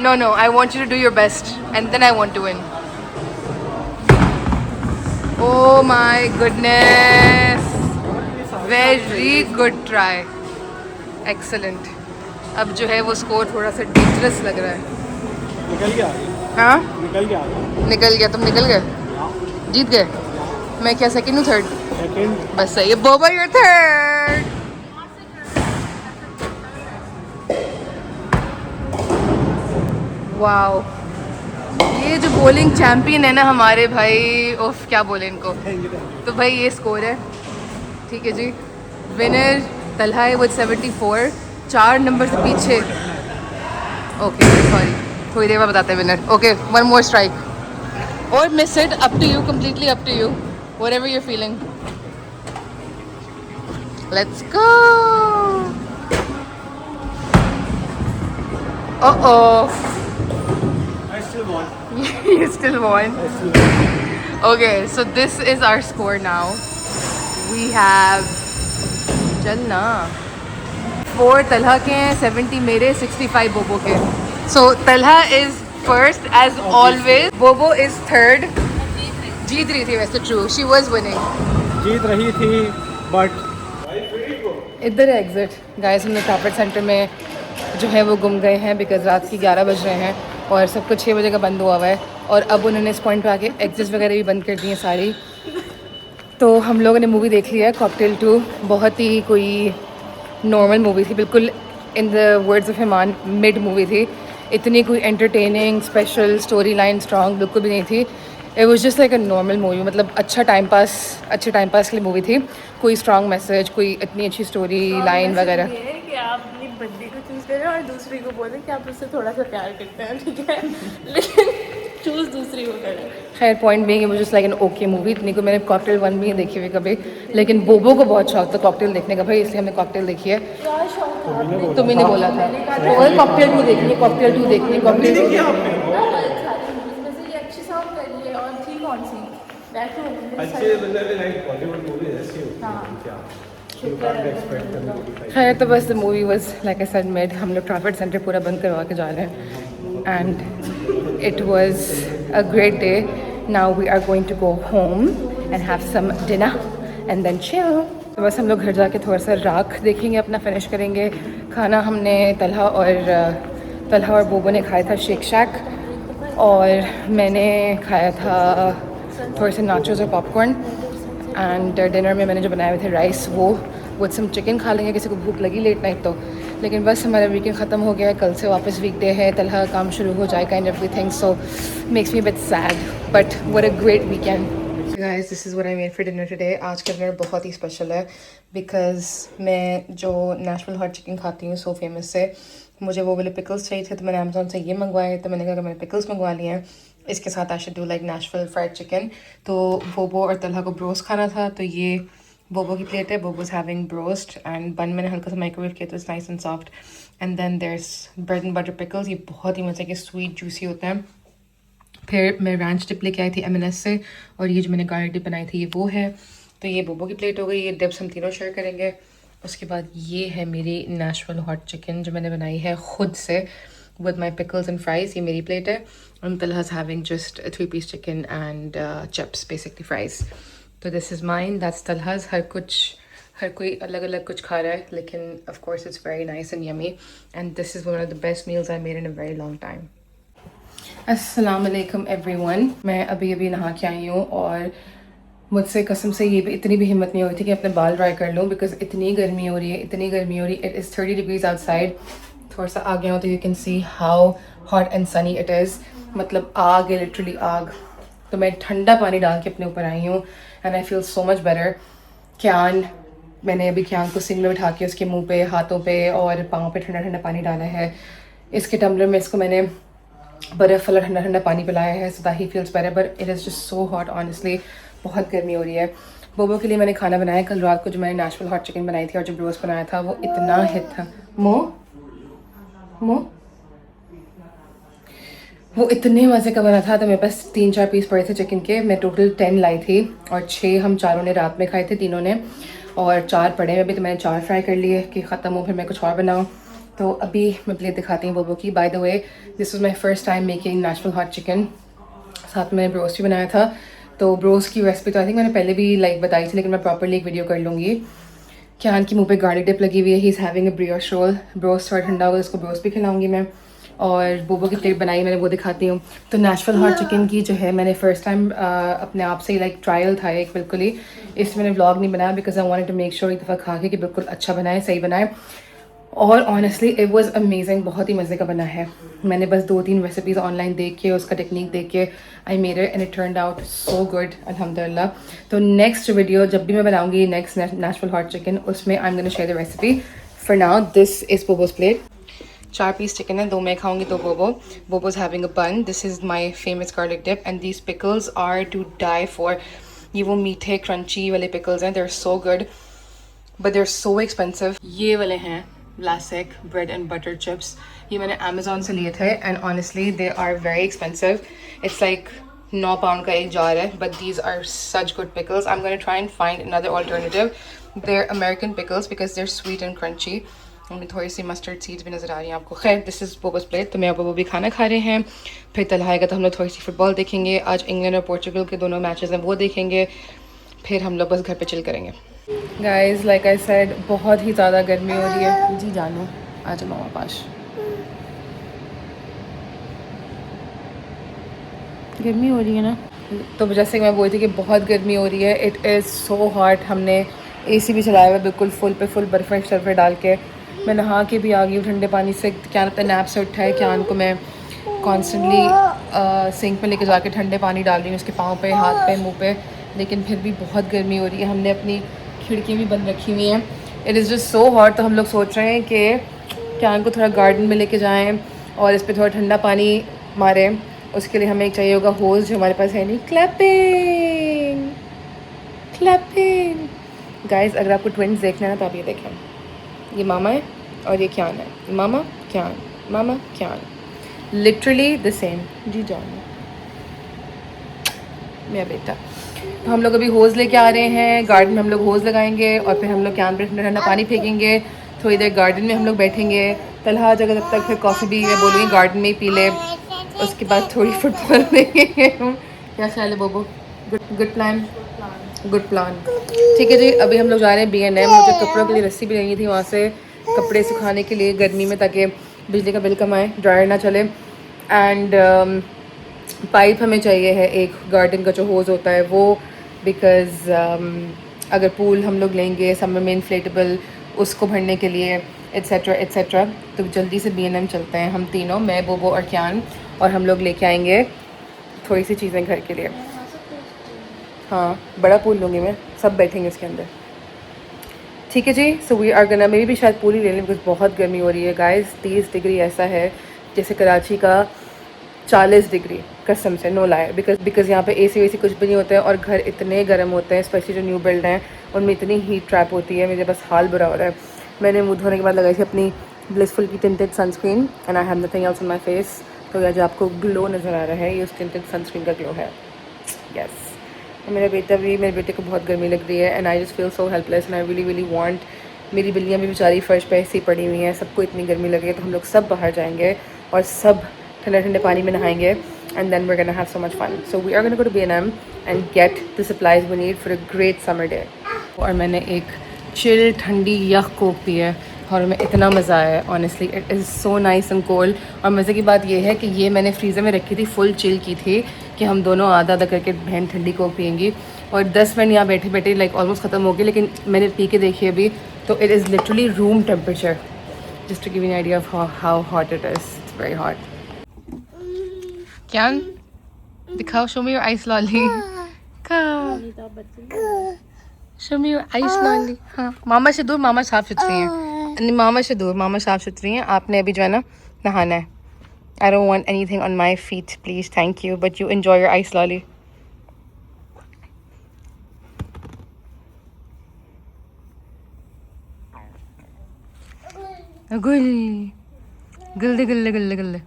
No, I want you to do your best and then I want to win. Oh my goodness. Very good try. Excellent. अब जो है वो score थोड़ा सा dangerous लग रहा है। निकल गया, हाँ निकल गया, निकल गया। तुम निकल गए, जीत गए। मैं क्या सेकंड हूँ, थर्ड? सेकंड। बस सही है बोबो, you're third. वाओ, ये जो बॉलिंग चैंपियन है ना हमारे भाई, ओफ क्या बोले इनको। तो भाई ये स्कोर है, ठीक है जी। विनर तलहा है विद 74, 4 नंबर से पीछे। ओके सॉरी, थोड़ी देर बाद बताते हैं विनर। ओके, 1 मोर स्ट्राइक और miss it, up to you, completely up to you, whatever you are feeling. Let's go. Uh-oh. I still want. You still won? I still want. Okay, so this is our score now. We have Jalna 4 Talha ke hain, 70 mere, 65 Bobo ke. So Talha is first as always. Bobo is third. जीत रही थी वैसे, true. She was winning. जीत रही थी but इधर है exit guys. हमने Crafoord centre में जो है वो गुम गए हैं बिकॉज रात की 11 बज रहे हैं और सब कुछ 6 बजे का बंद हुआ हुआ है. और अब उन्होंने इस पॉइंट पे आके एग्जिट्स वगैरह भी बंद कर दी हैं सारी. तो हम लोगों ने मूवी देख ली है कॉकटेल 2. बहुत ही कोई नॉर्मल मूवी थी, बिल्कुल इन द वर्ड्स ऑफ हिमान मिड मूवी थी. इतनी कोई entertaining special story line strong बिल्कुल भी नहीं थी. It was just like a normal movie. मतलब अच्छे टाइम पास के लिए मूवी थी. कोई स्ट्रॉन्ग मैसेज, कोई इतनी अच्छी स्टोरी लाइन वगैरह. ये है कि आप अपनी बंदी को चूज़ करें और दूसरी को बोलें कि आप उससे थोड़ा सा प्यार करते हैं, ठीक है, लेकिन चूज़ दूसरी को करें. खैर पॉइंट बीइंग मुझे लाइक एन ओके मूवी. इतनी को मैंने कॉकटेल 1 भी नहीं देखी हुई कभी, लेकिन बोबो को बहुत शौक था कॉकटेल देखने का भाई, इसलिए हमने कॉकटेल देखी है. क्या शौक था आपने? तुम्हें नहीं बोला था और कॉकटेल 2 देखनी है, कॉकटेल 2 देखनी है, कॉकटेल 2 सारी मूवीज में से ये अच्छी साउंड कर रही है और थी कौन सी? बैठो अच्छे मतलब लाइक बॉलीवुड मूवी ऐसी होती है क्या? You can't expect them to be like खैर तो बस the movie was like I said mid. हम लोग ट्रैफर्ड सेंटर पूरा बंद करवा के जा रहे हैं and it was a great day. Now we are going to go home and have some dinner and then chill. तो बस हम लोग घर जाके थोड़ा सा राख देखेंगे, अपना फिनिश करेंगे. खाना हमने तलहा और बोबो ने खाया था शेक शैक और मैंने खाया था थोड़े से नाचोस और पॉपकॉर्न. एंड डिनर में मैंने जो बनाए हुए थे राइस वो विद सम चिकन खा लेंगे. किसी को भूख लगी लेट नाइट तो. लेकिन बस हमारा वीकेंड ख़त्म हो गया है. कल से वापस वीकडे है. तलहा काम शुरू हो जाएगा and everything. So makes me bit sad but what a great weekend. Guys this is what I made for dinner today. आज का डिनर बहुत ही स्पेशल है बिकॉज मैं जो नेशनल हॉट चिकन खाती हूँ सो फेमस से, मुझे वो वाले पिकल्स चाहिए थे. तो मैंने अमेजोन से ये मंगवाए. तो मैंने कहा कि मैंने पिकल्स मंगवा लिए हैं, इसके साथ I should do like national fried chicken. तो बोबो और तलहा को ब्रोस्ट खाना था, तो ये बोबो की प्लेट है. बोबो इज़ हैविंग ब्रोस्ट एंड बन मैंने हल्का सा माइक्रोवेव किया तो it's nice and soft. And then there's bread and butter pickles. ये बहुत ही मज़े के स्वीट जूसी होते हैं. फिर मैं रैंच डिप लेके आई थी M&S से और ये जो मैंने गार्लिक डिप बनाई थी ये वो है. तो ये बोबो की प्लेट हो गई. ये डिप्स हम तीनों शेयर करेंगे. उसके बाद ये है मेरी नेशनल हॉट चिकन जो मैंने बनाई है खुद से with my pickles and fries. ये मेरी प्लेट है. and Talha's having just a 3-piece chicken and chips, basically fries. तो this is mine, that's Talha's. हर कोई अलग अलग कुछ खा रहा है, लेकिन of course it's very nice and yummy. And this is one of the best meals I made in a very long time. अस्सलाम वालेकुम everyone. मैं अभी नहा के आई हूँ और मुझसे कसम से ये भी इतनी भी हिम्मत नहीं हो रही थी कि अपने बाल ड्राई कर लूँ बिकॉज इतनी गर्मी हो रही है. It is 30 degrees outside. थोड़ा सा आगे हो तो you can see how hot and Sunny it is. मतलब आग है, लिटरली आग. तो मैं ठंडा पानी डाल के अपने ऊपर आई हूँ and I feel so much better. मैंने अभी क्यान को सिंक में बिठा के उसके मुंह पे, हाथों पे और पाँव पे ठंडा ठंडा पानी डाला है. इसके टम्बलर में इसको मैंने बर्फ़ वाला ठंडा ठंडा पानी पिलाया है so that he feels better. But it is just so hot honestly. बहुत गर्मी हो रही है. बोबो के लिए मैंने खाना बनाया कल रात को जो मैंने नेशनल हॉट चिकन बनाई थी और जो ब्रोस्ट बनाया था वो इतना हिट था. वो इतने मज़े का बना था. तो मेरे पास 3-4 पीस पड़े थे चिकन के. मैं टोटल 10 लाई थी और 6 हम चारों ने रात में खाए थे, तीनों ने, और 4 पड़े हैं अभी. तो मैंने 4 फ्राई कर लिए कि ख़त्म हो, फिर मैं कुछ और बनाऊँ. तो अभी मैं प्लेट दिखाती हूँ बोबो की. Bye the way this was my first time making national hot chicken. साथ में ब्रोस्ट भी बनाया था. तो ब्रोस्ट की रेसिपी तो आई थिंक मैंने पहले भी लाइक बताई थी, लेकिन मैं प्रॉपरली एक वीडियो कर लूँगी. क्यान की मुंह पे गार्लिक डिप लगी हुई है. He is having a brioche roll. Broast थोड़ा ठंडा होगा, इसको ब्रोस्ट भी खिलाऊंगी मैं. और बोबो की प्लेट बनाई मैंने, वो दिखाती हूँ. तो नेशनल हॉट चिकन की जो है मैंने फ़र्स्ट टाइम अपने आप से ही लाइक ट्रायल था एक बिल्कुल ही. इसमें मैंने व्लॉग नहीं बनाया because I wanted to make sure एक दफ़ा खा के कि बिल्कुल अच्छा बनाए, सही बनाए. और ऑनेस्टली इट वाज अमेजिंग. बहुत ही मज़े का बना है. मैंने बस 2-3 रेसिपीज़ ऑनलाइन देख के, उसका टेक्निक देख के I made it and it turned out so good अल्हम्दुलिल्लाह. तो नेक्स्ट वीडियो जब भी मैं बनाऊंगी नेक्स्ट नेशनल हॉट चिकन, उसमें I am gonna share the recipe. For now this is Bobo's plate. 4 piece chicken है, 2 मैं खाऊंगी, 2 Bobo's having a bun. This is my famous garlic dip and these pickles are to die for. ये वो मीठे crunchy वाले pickles हैं. They are so good but they are so expensive. ये वाले हैं Vlasic bread and butter chips. ये मैंने Amazon से लिए थे and honestly they are very expensive. It's like 9 pound का एक jar है, but these are such good pickles. I'm gonna try and find another alternative. They're American pickles because they're sweet and crunchy. उनमें थोड़ी सी mustard seeds भी नज़र आ रही हैं आपको. खैर दिस इज़ बोबोस प्लेट. तो मैं और बोबो भी खाना खा रहे हैं. फिर तल आएगा तो हम लोग थोड़ी सी फुटबॉल देखेंगे. आज इंग्लैंड और पोर्चुगल के दोनों मैचेस हैं वो देखेंगे. फिर हम लोग बस घर पे चिल करेंगे. गाइस लाइक आई सेड बहुत ही ज़्यादा गर्मी हो रही है. जी जानू आ जाओ मामा पास. गर्मी हो रही है ना. तो जैसे कि मैं बोली थी कि बहुत गर्मी हो रही है. It is so hot. हमने AC भी चलाया हुआ है बिल्कुल फुल पे फुल बर्फ़ शर्फ़ डाल के. मैं नहा के भी आ गई हूँ ठंडे पानी से. क्या अपने नैप से उठा है. क्या को मैं कॉन्स्टेंटली सिंक में लेके जाके ठंडे पानी डाल रही हूँ उसके पाँव पे, हाथ पे, मुंह पे. लेकिन फिर भी बहुत गर्मी हो रही है. हमने अपनी खिड़कियाँ भी बंद रखी हुई हैं. It is just so hot. तो हम लोग सोच रहे हैं कि क्या को थोड़ा गार्डन में लेके जाएँ और इस पर थोड़ा ठंडा पानी मारें. उसके लिए हमें एक चाहिए होगा होज़ जो हमारे पास है नहीं. Clapping clapping. गाइस अगर आपको ट्विन्स देखना है ना तो आप ये देखें. ये मामा है और ये क्यान है. मामा क्यान, मामा क्यान, लिटरली द सेम. जी जान मेरा बेटा. तो हम लोग अभी होज़ लेके आ रहे हैं. गार्डन में हम लोग होज़ लगाएंगे और फिर हम लोग कैन पे ठंडा पानी फेंकेंगे. थोड़ी देर गार्डन में हम लोग बैठेंगे. तलहा जगह तब तक फिर कॉफ़ी भी मैं बोलूँगी गार्डन में ही पी ले. उसके बाद थोड़ी फुटबॉल देखेंगे. क्या ख्याल है बोबो. Good plan. Good plan. ठीक है जी. अभी हम लोग जा रहे हैं B&M. मुझे कपड़ों के लिए रस्सी भी लेनी थी वहाँ से कपड़े सुखाने के लिए गर्मी में ताकि बिजली का बिल कम आए, ड्रायर ना चले. एंड पाइप हमें चाहिए है एक गार्डन का जो होज़ होता है वो. बिकॉज़ अगर पूल हम लोग लेंगे समर में इन्फ्लेटेबल उसको भरने के लिए एट्सेट्रा एट्सेट्रा. तो जल्दी से B&M चलते हैं हम तीनों, मैं बोबो और क्यान. और हम लोग लेके आएंगे थोड़ी सी चीज़ें घर के लिए. हाँ बड़ा पूल लूँगी मैं. सब बैठेंगे इसके अंदर. ठीक है जी. सो वी आर गना मेरी भी शायद पूल ही ले लें बिकॉज बहुत गर्मी हो रही है. गाइस 30 डिग्री ऐसा है जैसे कराची का 40 डिग्री. कसम से नो लाए. बिकॉज यहाँ पे AC वेसी कुछ भी नहीं होता है और घर इतने गर्म होते हैं स्पेशली जो न्यू बिल्ड हैं उनमें इतनी हीट ट्रैप होती है. मुझे बस हाल बुरा हो रहा है. मैंने मुँह धोने के बाद लगाई थी अपनी ब्लिसफुल की tinted sunscreen and I have nothing else on my face. तो यह जो आपको ग्लो नज़र आ रहा है ये उस टिंटेड सनस्क्रीन का ग्लो है. यस. मेरे बेटे को बहुत गर्मी लग रही है and I just feel so helpless and I really want. मेरी बिल्लियाँ भी बेचारी फर्श पे ऐसी पड़ी हुई हैं. सबको इतनी गर्मी लगी है तो हम लोग सब बाहर जाएंगे और सब ठंडे ठंडे पानी में नहाएंगे and then we are gonna have so much fun. So we are gonna go to B&M and get the supplies we need for a great summer day. और मैंने एक चिल ठंडी यख कोक पी है और मैं इतना मज़ा आया है. Honestly it is so nice and cold. और मज़े की बात यह है कि ये मैंने फ्रीज़र में रखी थी फुल चिल की थी कि हम दोनों आधा आधा करके बहन ठंडी कोक पियेंगी. और 10 मिनट यहाँ बैठे बैठे लाइक ऑलमोस्ट ख़त्म हो गई. लेकिन मैंने पी के देखी अभी तो it is literally room temperature. Just to give you an idea of how hot it is. It's very hot. क्या दिखाओ. Show me your ice lolly. Show me your ice lolly. हाँ मामा से दूर. मामा साफ़ सुथरी हैं. मामा से दूर. मामा साफ़ सुथरी हैं. आपने अभी जो है ना नहाना है. I don't want anything on my feet, please. Thank you. But you enjoy your ice lolly. Gully. Gully, gully, gully, gully.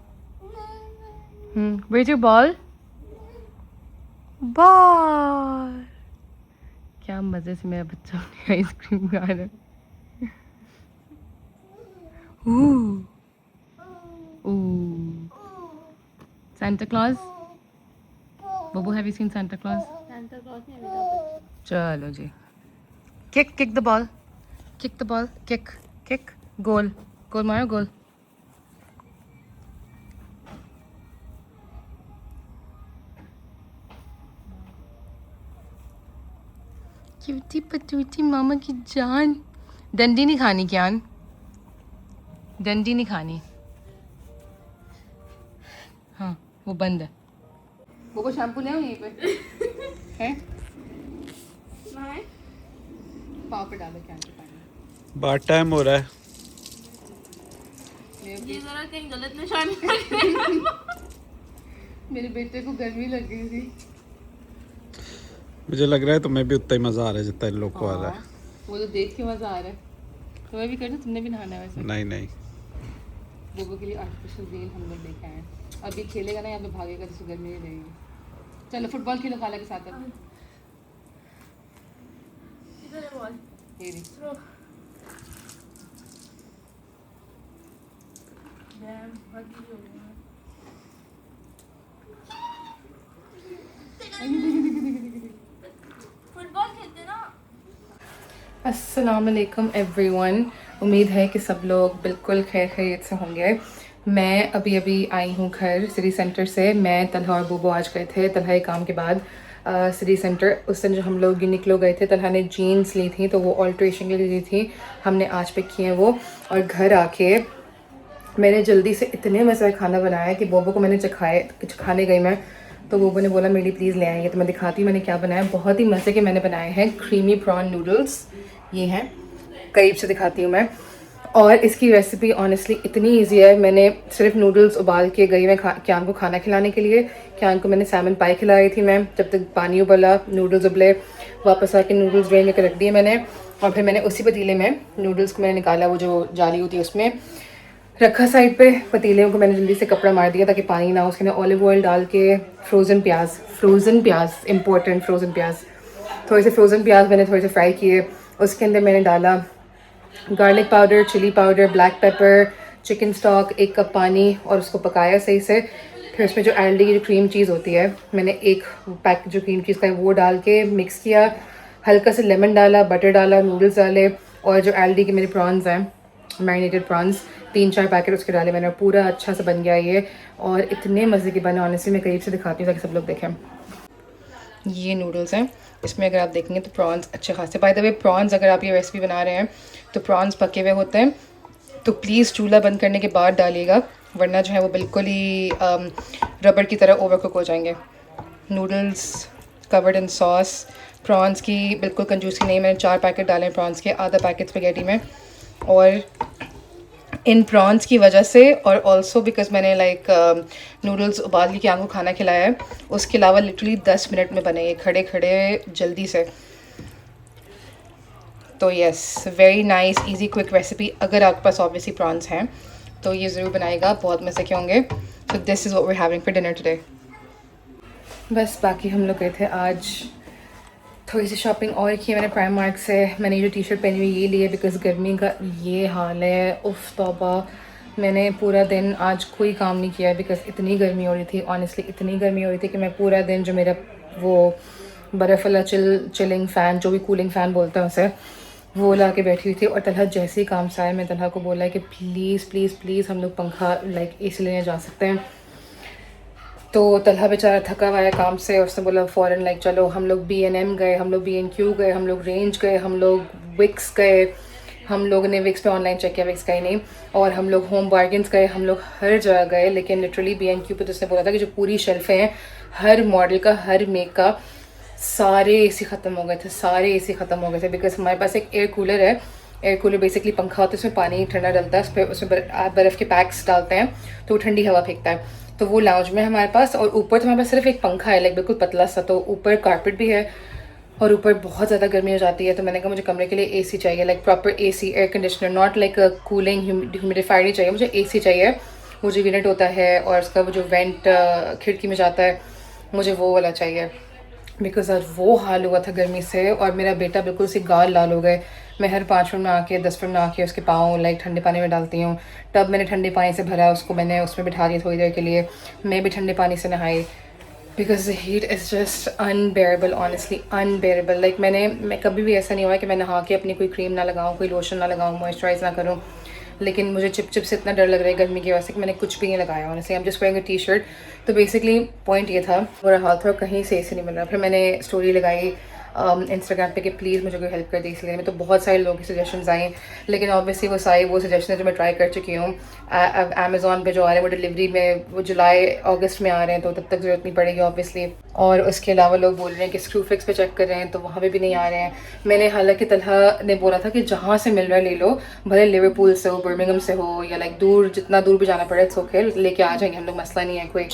Where's your ball? Ball. क्या मज़े से मेरा बच्चा आइसक्रीम खा रहा है. Santa Claus? Bobo, have you seen Santa Claus? Santa Claus नहीं अभी तक. चलो जी. Kick the ball. Kick the ball. Kick. Goal. Goal मारो goal. क्यूटी पटूटी मामा की जान. डंडी नहीं खानी क्यान. डंडी नहीं खानी. हाँ वो बंद है. वो शैम्पू ले आओ यहीं पे. है पाँव पे डालो क्या पानी. बात टाइम हो रहा है. ये जरा कहीं गलत निशान लग. मेरे बेटे को गर्मी लग गई थी. मुझे लग रहा है तुम्हें भी उतना ही मज़ा आ रहा है जितना इन लोग को आ रहा है. वो तो देख के मज़ा आ रहा है. तो मैं भी कर दूँ, तुमने भी नहाना है वैसे। नहीं नहीं, बोबो के लिए आर्टिफिशियल रेल हम लोग लेके आए हैं। अभी खेलेगा ना, यहाँ पे भागेगा तो गर्मी नहीं रहेगी। चलो फुटबॉल खेलो खाला के साथ। अब इधर है बॉल। ये रही। फुटबॉल खेलते ना। अस्सलाम वालेकुम एवरीवन। उम्मीद है कि सब लोग बिल्कुल खैर खैरियत से होंगे। मैं अभी अभी आई हूँ घर सिटी सेंटर से। मैं तलहा और बोबो आज गए थे तलहा के काम के बाद सिटी सेंटर। उस दिन जो हम लोग निकलो गए थे, तलहा ने जीन्स ली थी तो वो ऑल्ट्रेशन के लिए ली थी, हमने आज पे किए वो। और घर आके मैंने जल्दी से इतने मज़े का खाना बनाया कि बोबो को मैंने खाने गई मैं, तो बोबो ने बोला मेरी प्लीज़ ले आएंगे। तो मैं दिखाती हूँ मैंने क्या बनाया। बहुत ही मज़े के मैंने बनाए हैं क्रीमी प्रॉन नूडल्स। ये हैं, करीब से दिखाती हूँ मैं। और इसकी रेसिपी ऑनेस्टली इतनी इजी है। मैंने सिर्फ नूडल्स उबाल के गई मैं क्यान को खाना खिलाने के लिए। क्यान को मैंने सैमन पाई खिला रही थी मैं, जब तक पानी उबला, नूडल्स उबले, वापस आके नूडल्स ड्रेन करके रख दिए मैंने। और फिर मैंने उसी पतीले में नूडल्स को मैंने निकाला, वो जो जाली होती है उसमें रखा साइड पे। पतीले को मैंने जल्दी से कपड़ा मार दिया ताकि पानी ना हो। उसके अंदर ऑलिव ऑयल डाल के फ्रोज़न प्याज इंपॉर्टेंट, फ्रोज़न प्याज, थोड़े से फ्रोज़न प्याज मैंने थोड़े से फ्राई किए। उसके अंदर मैंने डाला garlic powder, chilli powder, black pepper, chicken stock, 1 cup पानी, और उसको पकाया सही से। फिर उसमें जो एल्डी की जो क्रीम चीज़ होती है, मैंने 1 पैक जो क्रीम चीज़ का है वो डाल के मिक्स किया। हल्का से लेमन डाला, बटर डाला, नूडल्स डाले, और जो एल्डी के मेरे प्रॉन्स हैं, मैरिनेटेड प्रॉन्स, 3-4 पैकेट उसके डाले मैंने। पूरा अच्छा से बन गया ये, और इतने मज़े के बने। ऑनेस्टली मैं करीब से दिखाती हूँ ताकि सब लोग देखें। ये नूडल्स हैं, इसमें अगर आप देखेंगे तो प्रॉन्स अच्छे खासे। बाय द वे प्रॉन्स, अगर आप ये रेसिपी बना रहे हैं तो प्रॉन्स पके हुए होते हैं तो प्लीज़ चूल्हा बंद करने के बाद डालिएगा, वरना जो है वो बिल्कुल ही रबर की तरह ओवर कुक हो जाएंगे। Noodles covered in sauce, prawns की बिल्कुल कंजूसी नहीं। मैंने 4 पैकेट डाले हैं प्रॉन्स के, आधा पैकेट स्पैगेटी में। और इन प्रॉन्स की वजह से, और ऑल्सो बिकॉज मैंने नूडल्स उबाल के आंखों खाना खिलाया है, उसके अलावा लिटरली 10 मिनट में बने ये खड़े खड़े जल्दी से। तो yes, very nice easy quick recipe. अगर आपके पास ऑब्वियसली प्रॉन्स हैं तो ये ज़रूर बनाएगा, बहुत मज़े के होंगे। तो this is what we are having for dinner today. बस बाकी हम लोग गए थे आज थोड़ी सी शॉपिंग और की मैंने प्राइमार्क से। मैंने ये जो टी शर्ट पहनी हुई ये ली है बिकॉज गर्मी का ये हाल है, उफ तौबा। मैंने पूरा दिन आज कोई काम नहीं किया बिकॉज इतनी गर्मी हो रही थी। ऑनेस्टली इतनी गर्मी हो रही थी कि मैं पूरा दिन जो मेरा वो बर्फ़ वाला चिलिंग फ़ैन, जो भी कूलिंग फ़ैन बोलते हैं उसे, वो ला के बैठी हुई थी। और तलहा जैसे ही काम से आया, मैं तलहा को बोला है कि प्लीज़ प्लीज़ प्लीज़ हम लोग पंखा AC लेने जा सकते हैं। तो तलहा बेचारा थका हुआ है काम से, और उसने बोला फ़ौरन चलो। हम लोग B&M गए, हम लोग B&Q गए, हम लोग रेंज गए, हम लोग विक्स गए। हम लोग ने विक्स पे ऑनलाइन चेक किया, विक्स का ही नहीं। और हम लोग होम बार्गेन्स गए, हम लोग हर जगह गए। लेकिन लिटरली B&Q पे तो उसने बोला था कि जो पूरी शेल्फ़ें हैं हर मॉडल का, हर मेक का, सारे AC ख़त्म हो गए थे, सारे AC ख़त्म हो गए थे। बिकॉज हमारे पास एक एयर कूलर है। एयर कूलर बेसिकली पंखा होता है, उसमें पानी ठंडा डलता है, उसमें बर्फ़ के पैक्स डालते हैं तो वो ठंडी हवा फेंकता है। तो वो लाउंज में है हमारे पास, और ऊपर तो हमारे पास सिर्फ एक पंखा है बिल्कुल पतला सा। तो ऊपर कारपेट भी है, और ऊपर बहुत ज़्यादा गर्मी हो जाती है। तो मैंने कहा मुझे कमरे के लिए AC चाहिए, proper AC, air conditioner, not cooling humidifier नहीं चाहिए, मुझे AC चाहिए। वो जो यूनिट होता है और उसका वो जो वेंट खिड़की में जाता है, मुझे वो वाला चाहिए। बिकॉज आज वो हाल हुआ था गर्मी से, और मेरा बेटा बिल्कुल से गाल लाल हो गए। मैं हर 5 मिनट में आके 10 मिनट में आके उसके पाँव ठंडे पानी में डालती हूँ। टब मैंने ठंडे पानी से भरा, उसको मैंने उसमें बिठा दिया थोड़ी देर के लिए। मैं भी ठंडे पानी से नहाई because the heat is just unbearable, honestly unbearable. मैं कभी भी ऐसा नहीं हुआ कि मैं नहा के अपनी कोई क्रीम ना लगाऊँ, कोई लोशन ना लगाऊँ, मॉइस्चराइज़ ना करूँ। लेकिन मुझे चिप से इतना डर लग रहा है गर्मी की वजह से कि मैंने कुछ भी नहीं लगाया। Honestly I am just wearing a T shirt. तो बेसिकली पॉइंट ये था, बुरा हाल था, कहीं से AC नहीं मिल रहा। फिर मैंने स्टोरी लगाई इंस्टाग्राम पे कि प्लीज़ मुझे कोई हेल्प कर दी। इसलिए मैं तो बहुत सारे लोगों की सजेशंस आई, लेकिन ऑब्वियसली वो सारी वो सजेशन जो मैं ट्राई कर चुकी हूँ। अमेज़ॉन पे जो आ रहे हैं वो डिलीवरी में वो जुलाई अगस्त में आ रहे हैं, तो तब तक ज़रूरत नहीं पड़ेगी ऑब्वियसली। और उसके अलावा लोग बोल रहे हैं कि स्क्रू फिक्स पे चेक कर रहे हैं, तो वहाँ पे भी नहीं आ रहे हैं। मैंने हालांकि तलहा ने बोला था कि जहाँ से मिल रहा है ले लो, भले लिवरपूल से हो, बर्मिंघम से हो, या दूर, जितना दूर भी जाना पड़े इट्स ओके, लेके आ जाएंगे हम लोग, मसला नहीं है कोई।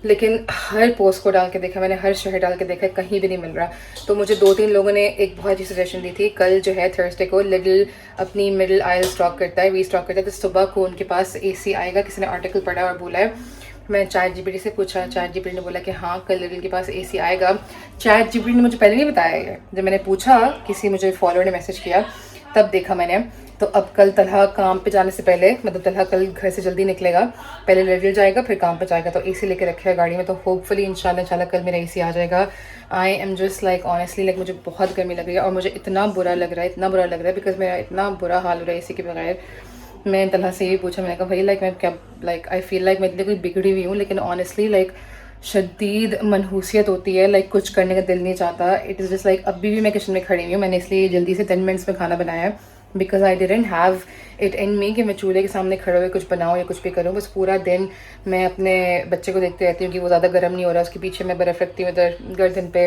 लेकिन हर पोस्ट को डाल के देखा मैंने, हर शहर डाल के देखा, कहीं भी नहीं मिल रहा। तो मुझे 2-3 लोगों ने एक बहुत अच्छी सजेशन दी थी। कल जो है थर्सडे को लिडल अपनी मिडिल आयल स्टॉक करता है, वी स्टॉक करता है, तो सुबह को उनके पास AC आएगा। किसी ने आर्टिकल पढ़ा और बोला है, मैं ChatGPT से पूछा, ChatGPT ने बोला कि हाँ कल लिडल के पास AC आएगा। ChatGPT ने मुझे पहले नहीं बताया ये, जब मैंने पूछा, किसी मुझे फॉलोअर ने मैसेज किया तब देखा मैंने। तो अब कल तलहा काम पे जाने से पहले, मतलब तलहा कल घर से जल्दी निकलेगा, पहले लिडल जाएगा फिर काम पे जाएगा, तो AC लेके रखेगा गाड़ी में। तो होपफुली इंशाल्लाह कल मेरा AC आ जाएगा। आई am just like honestly like मुझे बहुत गर्मी लग रही है और मुझे इतना बुरा लग रहा है, इतना बुरा लग रहा है, बिकॉज मेरा इतना बुरा हाल हो रहा है AC के बगैर। मैं तलहा से ये पूछा, मैंने कहा भाई लाइक मैं क्या, लाइक आई फील लाइक मैं इतनी कोई बिगड़ी हुई हूँ, लेकिन ऑनेस्टली लाइक शदीद मनहूसियत होती है, लाइक कुछ करने का दिल नहीं चाहता। इट इज़ जस्ट लाइक अभी भी मैं किचन में खड़ी हुई हूँ। मैंने इसलिए जल्दी से 10 मिनट्स में खाना बनाया है, because I didn't have it in me कि मैं चूल्हे के सामने खड़े हुए कुछ बनाऊँ या कुछ भी करूँ। बस पूरा दिन मैं अपने बच्चे को देखते रहती हूँ कि वो ज़्यादा गर्म नहीं हो रहा, उसके पीछे मैं बर्फ़ रखती हूँ, इधर गर्दन पे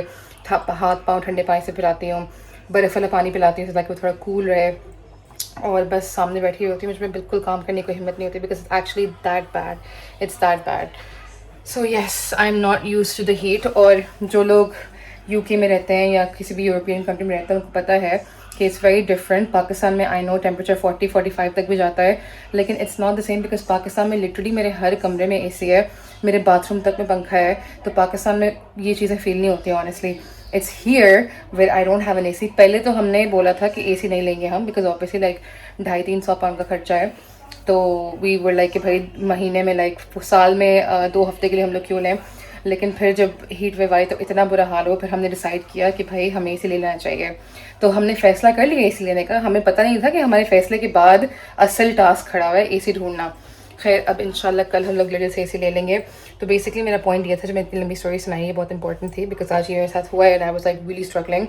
हाथ पाँव ठंडे पानी से पिलाती हूँ, बर्फ़ वाला पानी पिलाती हूँ ताकि वो थोड़ा कूल रहे, और बस सामने बैठी होती हूँ। मुझे बिल्कुल काम करने की हिम्मत नहीं होती, because actually that bad, it's that bad. So yes, I am not use to the heat. और जो लोग UK में रहते हैं या किसी भी यूरोपियन कंट्री में रहते हैं उनको पता है कि इट्स वेरी डिफरेंट। पाकिस्तान में आई नो टेम्परेचर 40-45 तक भी जाता है, लेकिन it's not the same, because Pakistan में लिटरली मेरे हर कमरे में AC है, मेरे बाथरूम तक में पंखा है। तो पाकिस्तान में ये चीज़ें फील नहीं होती honestly. It's here where I don't have an AC। पहले तो हमने बोला था कि AC नहीं लेंगे हम, बिकॉज ऑब्वियसली लाइक 250-300 पाउंड का खर्चा है। तो वी वर लाइक कि भाई महीने में लाइक साल में 2 हफ्ते के लिए हम लोग क्यों लें। लेकिन फिर जब हीट वेव आई तो इतना बुरा हाल हो, फिर हमने डिसाइड किया कि भाई हमें AC ले लेना चाहिए। तो हमने फैसला कर लिया AC लेने का। हमें पता नहीं था कि हमारे फैसले के बाद असल टास्क खड़ा हुआ है AC ढूंढना। खैर अब इंशाल्लाह कल हम लोग लिडल से AC ले लेंगे। तो बेसिकली मेरा पॉइंट ये था, जो मैं इतनी लंबी स्टोरी सुनाई है बहुत इंपॉर्टेंट थी, बिकॉज आज ये मेरे साथ हुआ है and I was like really struggling.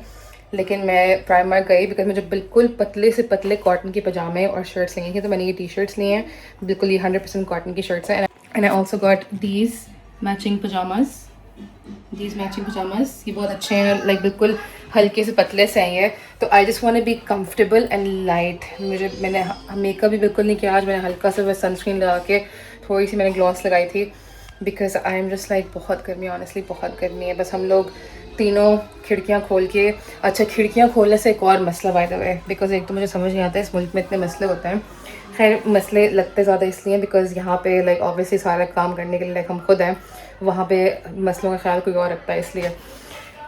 लेकिन मैं प्राइमर गई बिकॉज मुझे बिल्कुल पतले से पतले कॉटन के पजामे और शर्ट्स लेंगे थे। तो मैंने ये T-शर्ट्स लिए हैं, बिल्कुल ये 100% कॉटन की शर्ट्स हैं। And I also got these matching pyjamas, ये बहुत अच्छे हैं, लाइक बिल्कुल हल्के से पतले से हैं ये। तो I just want to be comfortable and light. मैंने मेकअप भी बिल्कुल नहीं किया आज, मैंने हल्का सा सनस्क्रीन लगा के थोड़ी सी मैंने ग्लॉस लगाई थी, because I am just like बहुत गर्मी, ऑनेस्टली बहुत गर्मी है। बस हम लोग तीनों खिड़कियाँ खोल के, अच्छा खिड़कियाँ खोलने से एक और मसला बाय द वे, बिकॉज एक तो मुझे समझ नहीं आता है इस मुल्क में इतने मसले होते हैं। खैर मसले लगते ज़्यादा इसलिए बिकॉज यहाँ पे लाइक ऑब्वियसली सारा काम करने के लिए लाइक हम खुद हैं, वहाँ पे मसलों का ख्याल कोई और रखता है इसलिए।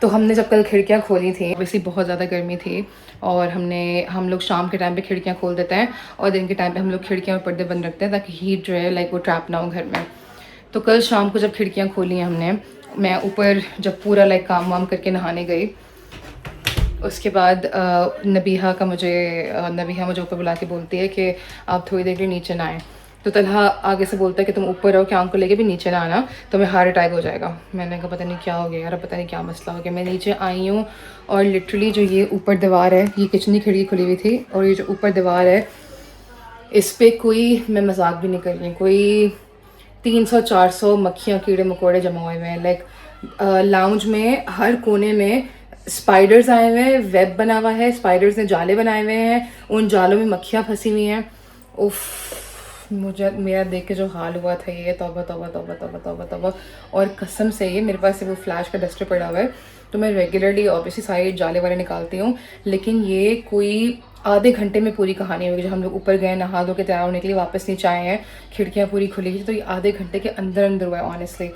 तो हमने जब कल खिड़कियाँ खोली थी, ऑब्वियसली बहुत ज़्यादा गर्मी थी, और हम लोग शाम के टाइम पे खिड़कियाँ खोल देते हैं और दिन के टाइम पे हम लोग खिड़कियाँ और पर्दे बंद रखते हैं ताकि हीट जो है लाइक वो ट्रैप ना हो घर में। तो कल शाम को जब खिड़कियाँ खोली हैं हमने, मैं ऊपर जब पूरा लाइक काम वाम करके नहाने गई, उसके बाद नबीहा मुझे ऊपर बुला के बोलती है कि आप थोड़ी देर के लिए नीचे ना आए। तो तलहा आगे से बोलता है कि तुम ऊपर रहो, क्या को लेके भी नीचे ना आना, तुम्हें हार्ट अटैक हो जाएगा। मैंने कहा पता नहीं क्या हो गया यार, पता नहीं क्या मसला हो गया। मैं नीचे आई हूँ और लिटरली जो ये ऊपर दीवार है, ये किचन की खिड़की खुली हुई थी, और ये जो ऊपर दीवार है इस पर कोई, मैं मजाक भी नहीं कर रही, कोई 300-400 मक्खियाँ कीड़े मकोड़े जमा हुए हैं। लाइक लाउंज में हर कोने में स्पाइडर्स आए हुए हैं, वेब बना हुआ है, स्पाइडर्स ने जाले बनाए हुए हैं, उन जालों में मक्खियाँ फंसी हुई हैं। उफ, मुझे मेरा देख के जो हाल हुआ था ये, तौबा तौबा तौबा तौबा तौबा तौबा। और कसम से ये मेरे पास वो फ्लैश का डस्टर पड़ा हुआ है, तो मैं रेगुलरली ऑब्वियसली सारे जाले वाले निकालती हूँ, लेकिन ये कोई आधे घंटे में पूरी कहानी होगी। जब हम लोग ऊपर गए नहा धो के तैयार होने के लिए, वापस नीचे आए हैं, खिड़कियाँ पूरी खुली थी, तो ये आधे घंटे के अंदर अंदर हुआ है ऑनेस्टली।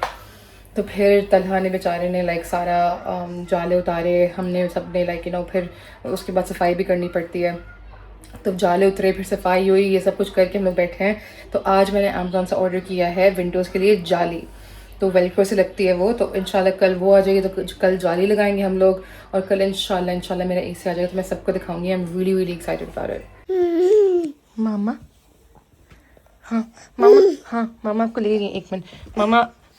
तो फिर तलहा ने बेचारे ने लाइक सारा जाले उतारे, हमने सब ने लाइक फिर उसके बाद सफाई भी करनी पड़ती है। तो जाले उतरे, फिर सफाई हुई, ये सब कुछ करके हम लोग बैठे हैं। तो आज मैंने अमेज़ॉन से ऑर्डर किया है विंडोज़ के लिए जाली, तो वेलक्रो से लगती है वो। तो इंशाल्लाह कल वो आ जाएगी, तो कल जाली लगाएंगे हम लोग, और कल इंशाल्लाह मेरा AC आ जाएगा, तो मैं सबको दिखाऊंगी। I am really really excited about it. मामा, हाँ मामा, हाँ मामा आपको ले रही है, 1 मिनट।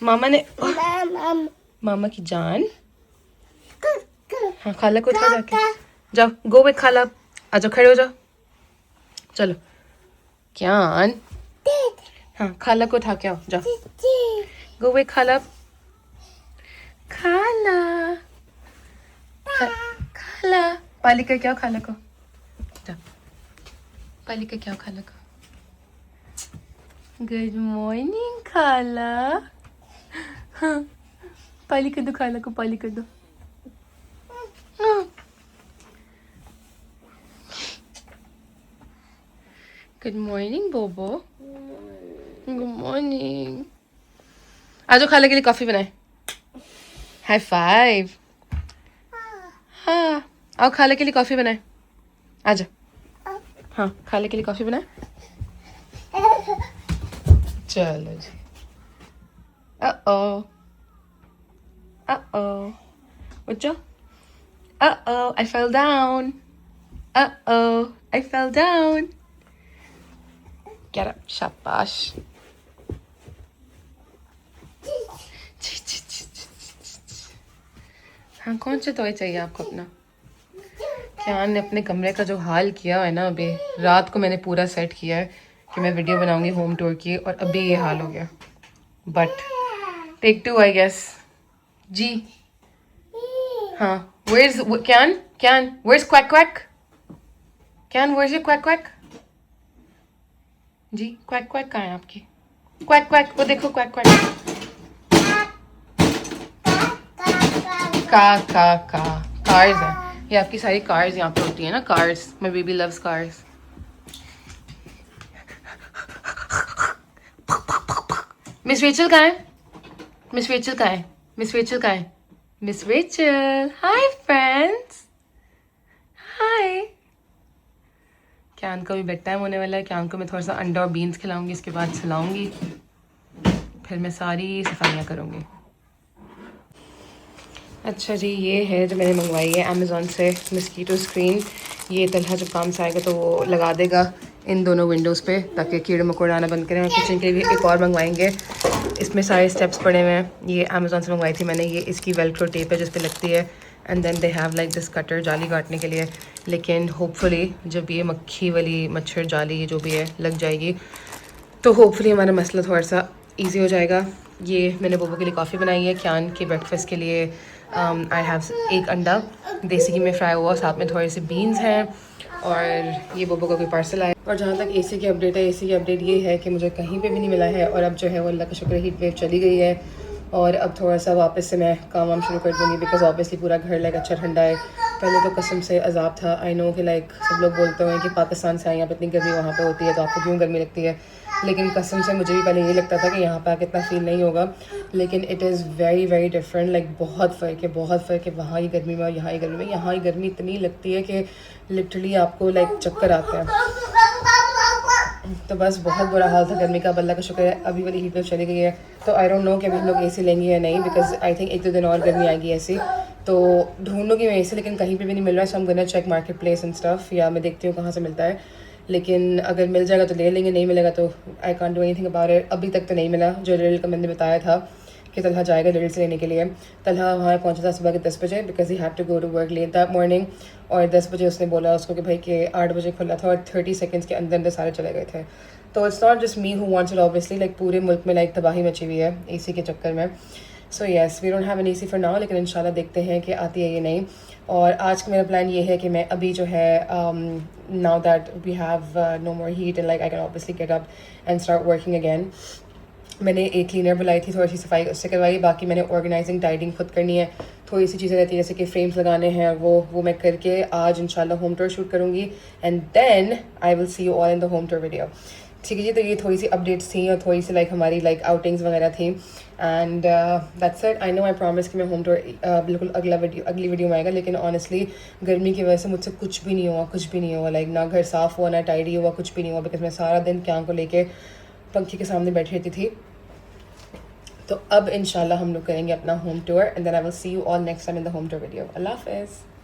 मामा ने मामा की जान, हाँ खाला को उठा जाके, जाओ गो विद खाला, आ जाओ खड़े हो जाओ, चलो क्यान, हाँ खाला को उठा के आओ, जाओ गो विद खाला, खाला पाली का क्या, खाला को जाओ, पाली का क्या, खाला को गुड मॉर्निंग खाला, हाँ पाली कर दो, खाला को पाली कर दो। गुड मॉर्निंग बोबो, गुड मॉर्निंग। आज खाला के लिए कॉफी बनाए। High five. हाँ आओ खाला के लिए कॉफी बनाए, आजा। हाँ खाले के लिए कॉफी बनाए। चलो जी। Uh-oh. Uh-oh. What's up? Uh-oh, I fell down. Uh-oh, I fell down. Get up, shabash. हाँ कौन सा टॉय चाहिए आपको अपना? क्या ने अपने कमरे का जो हाल किया है ना, अभी रात को मैंने पूरा सेट किया है कि मैं वीडियो बनाऊंगी होम टूर की, और अभी ये हाल हो गया। But take 2 I guess. जी हाँ, where's Can where's quack quack? Can where's your quack quack? Ji quack quack कहाँ है आपकी? quack quack वो देखो quack quack। का कार्स है, ये आपकी सारी कार्स यहाँ पे होती है ना, cars. My baby loves cars. Miss Rachel कहाँ है? मिस रेचल कहाँ है? मिस रेचल कहाँ है? मिस रेचल, हाय फ्रेंड्स, हाय। क्यान का भी बेड टाइम होने वाला है। क्यान को मैं थोड़ा सा अंडा और बीन्स खिलाऊंगी, इसके बाद खिलाऊंगी, फिर मैं सारी सफाइयाँ करूँगी। अच्छा जी, ये है जो मैंने मंगवाई है अमेज़ॉन से, मस्कीटो स्क्रीन। ये तलहा जब काम से आएगा तो वो लगा देगा इन दोनों विंडोज़ पे, ताकि कीड़े मकोड़े आना बंद करें। और किचन के लिए एक और मंगवाएंगे, इसमें सारे स्टेप्स पड़े हुए हैं। ये अमेज़ॉन से मंगवाई थी मैंने। ये इसकी वेल्क्रो टेप है जिस पे लगती है, and then they have like this cutter, जाली काटने के लिए। लेकिन होपफुली जब ये मक्खी वाली मच्छर जाली जो भी है लग जाएगी तो होपफुली हमारा मसला थोड़ा सा ईजी हो जाएगा। ये मैंने बोबो के लिए कॉफ़ी बनाई है। क्यान के ब्रेकफास्ट के लिए आई हैव एक अंडा देसी घी में फ्राई हुआ, साथ में थोड़े से बीन्स हैं, और ये बोबो का कोई पार्सल आया। और जहाँ तक एसी की अपडेट है, एसी की अपडेट ये है कि मुझे कहीं पे भी नहीं मिला है, और अब जो है वो अल्लाह का शुक्र हीट वेव चली गई है, और अब थोड़ा सा वापस से मैं काम वाम शुरू कर दूँगी, बिकॉज ऑब्वियसली पूरा घर लाइक अच्छा ठंडा है। पहले तो कसम से अजाब था। आई नो कि लाइक सब लोग बोलते हैं कि पाकिस्तान से आए यहाँ पर इतनी गर्मी वहाँ पे होती है तो आपको क्यों गर्मी लगती है, लेकिन कसम से मुझे भी पहले ये लगता था कि यहाँ पर आके इतना फील नहीं होगा, लेकिन it is very very different. Like बहुत फ़र्क है, बहुत फ़र्क है वहाँ की गर्मी में और यहाँ की गर्मी में। यहाँ की गर्मी इतनी लगती है कि लिटरली आपको लाइक चक्कर आते हैं। तो बस बहुत बुरा हाल था गर्मी का। अल्लाह का शुक्र है अभी वाली हीट वेव चली गई है। तो आई डोंट नो कि अभी हम लोग एसी लेंगे या नहीं, बिकॉज आई थिंक 1-2 दिन और गर्मी आएगी ऐसी। तो ढूंढूंगी मैं एसी, लेकिन कहीं पे भी नहीं मिल रहा है। सो हम gonna check market place and stuff, या मैं देखती हूँ कहाँ से मिलता है। लेकिन अगर मिल जाएगा तो ले लेंगे, नहीं मिलेगा तो I can't do anything about it. अभी तक तो नहीं मिला। जो लिटिल का मैंने बताया था कि तलहा जाएगा लिटिल से लेने के लिए। तलहा वहाँ पहुँचा था सुबह के 10 बजे, because he have to go to work late that morning. और 10 बजे उसने बोला उसको कि भाई कि 8 बजे खुला था, और 30 सेकेंड्स के अंदर अंदर सारे चले गए थे। तो it's not just me who wants it, obviously like पूरे मुल्क में लाइक तबाही मची हुई है एसी के चक्कर में। So yes, we don't have an AC for now, लेकिन इंशाल्लाह देखते हैं कि आती है ये नहीं। और आज का मेरा प्लान ये है कि मैं अभी जो है now that we have no more heat and like I can obviously get up and start working again. मैंने एक क्लीनर बुलाई थी, थोड़ी सी सफाई उससे करवाई। बाकी मैंने ऑर्गेनाइजिंग टाइडिंग खुद करनी है। थोड़ी सी चीज़ें रहती हैं जैसे कि फ्रेम्स लगाने हैं, वो मैं करके आज इंशाल्लाह होम टूर शूट करूँगी, and then I will see you all in the home tour video. ठीक है जी, तो ये थोड़ी सी अपडेट्स थी और थोड़ी सी लाइक हमारी लाइक आउटिंग्स वगैरह थी, and that's it. I know I promise कि मैं होम टूर बिल्कुल अगली वीडियो में आएगा, लेकिन ऑनेस्टली गर्मी की वजह से मुझसे कुछ भी नहीं हुआ, कुछ भी नहीं हुआ। लाइक ना घर साफ़ हुआ, ना टाइडी हुआ, कुछ भी नहीं हुआ, बिकॉज मैं सारा दिन क्या को लेके पंखे के सामने बैठी रहती थी। तो अब इंशाल्लाह हम लोग करेंगे अपना home tour, and then I will see you all next time in the home tour video. Allah हाफ़िज़।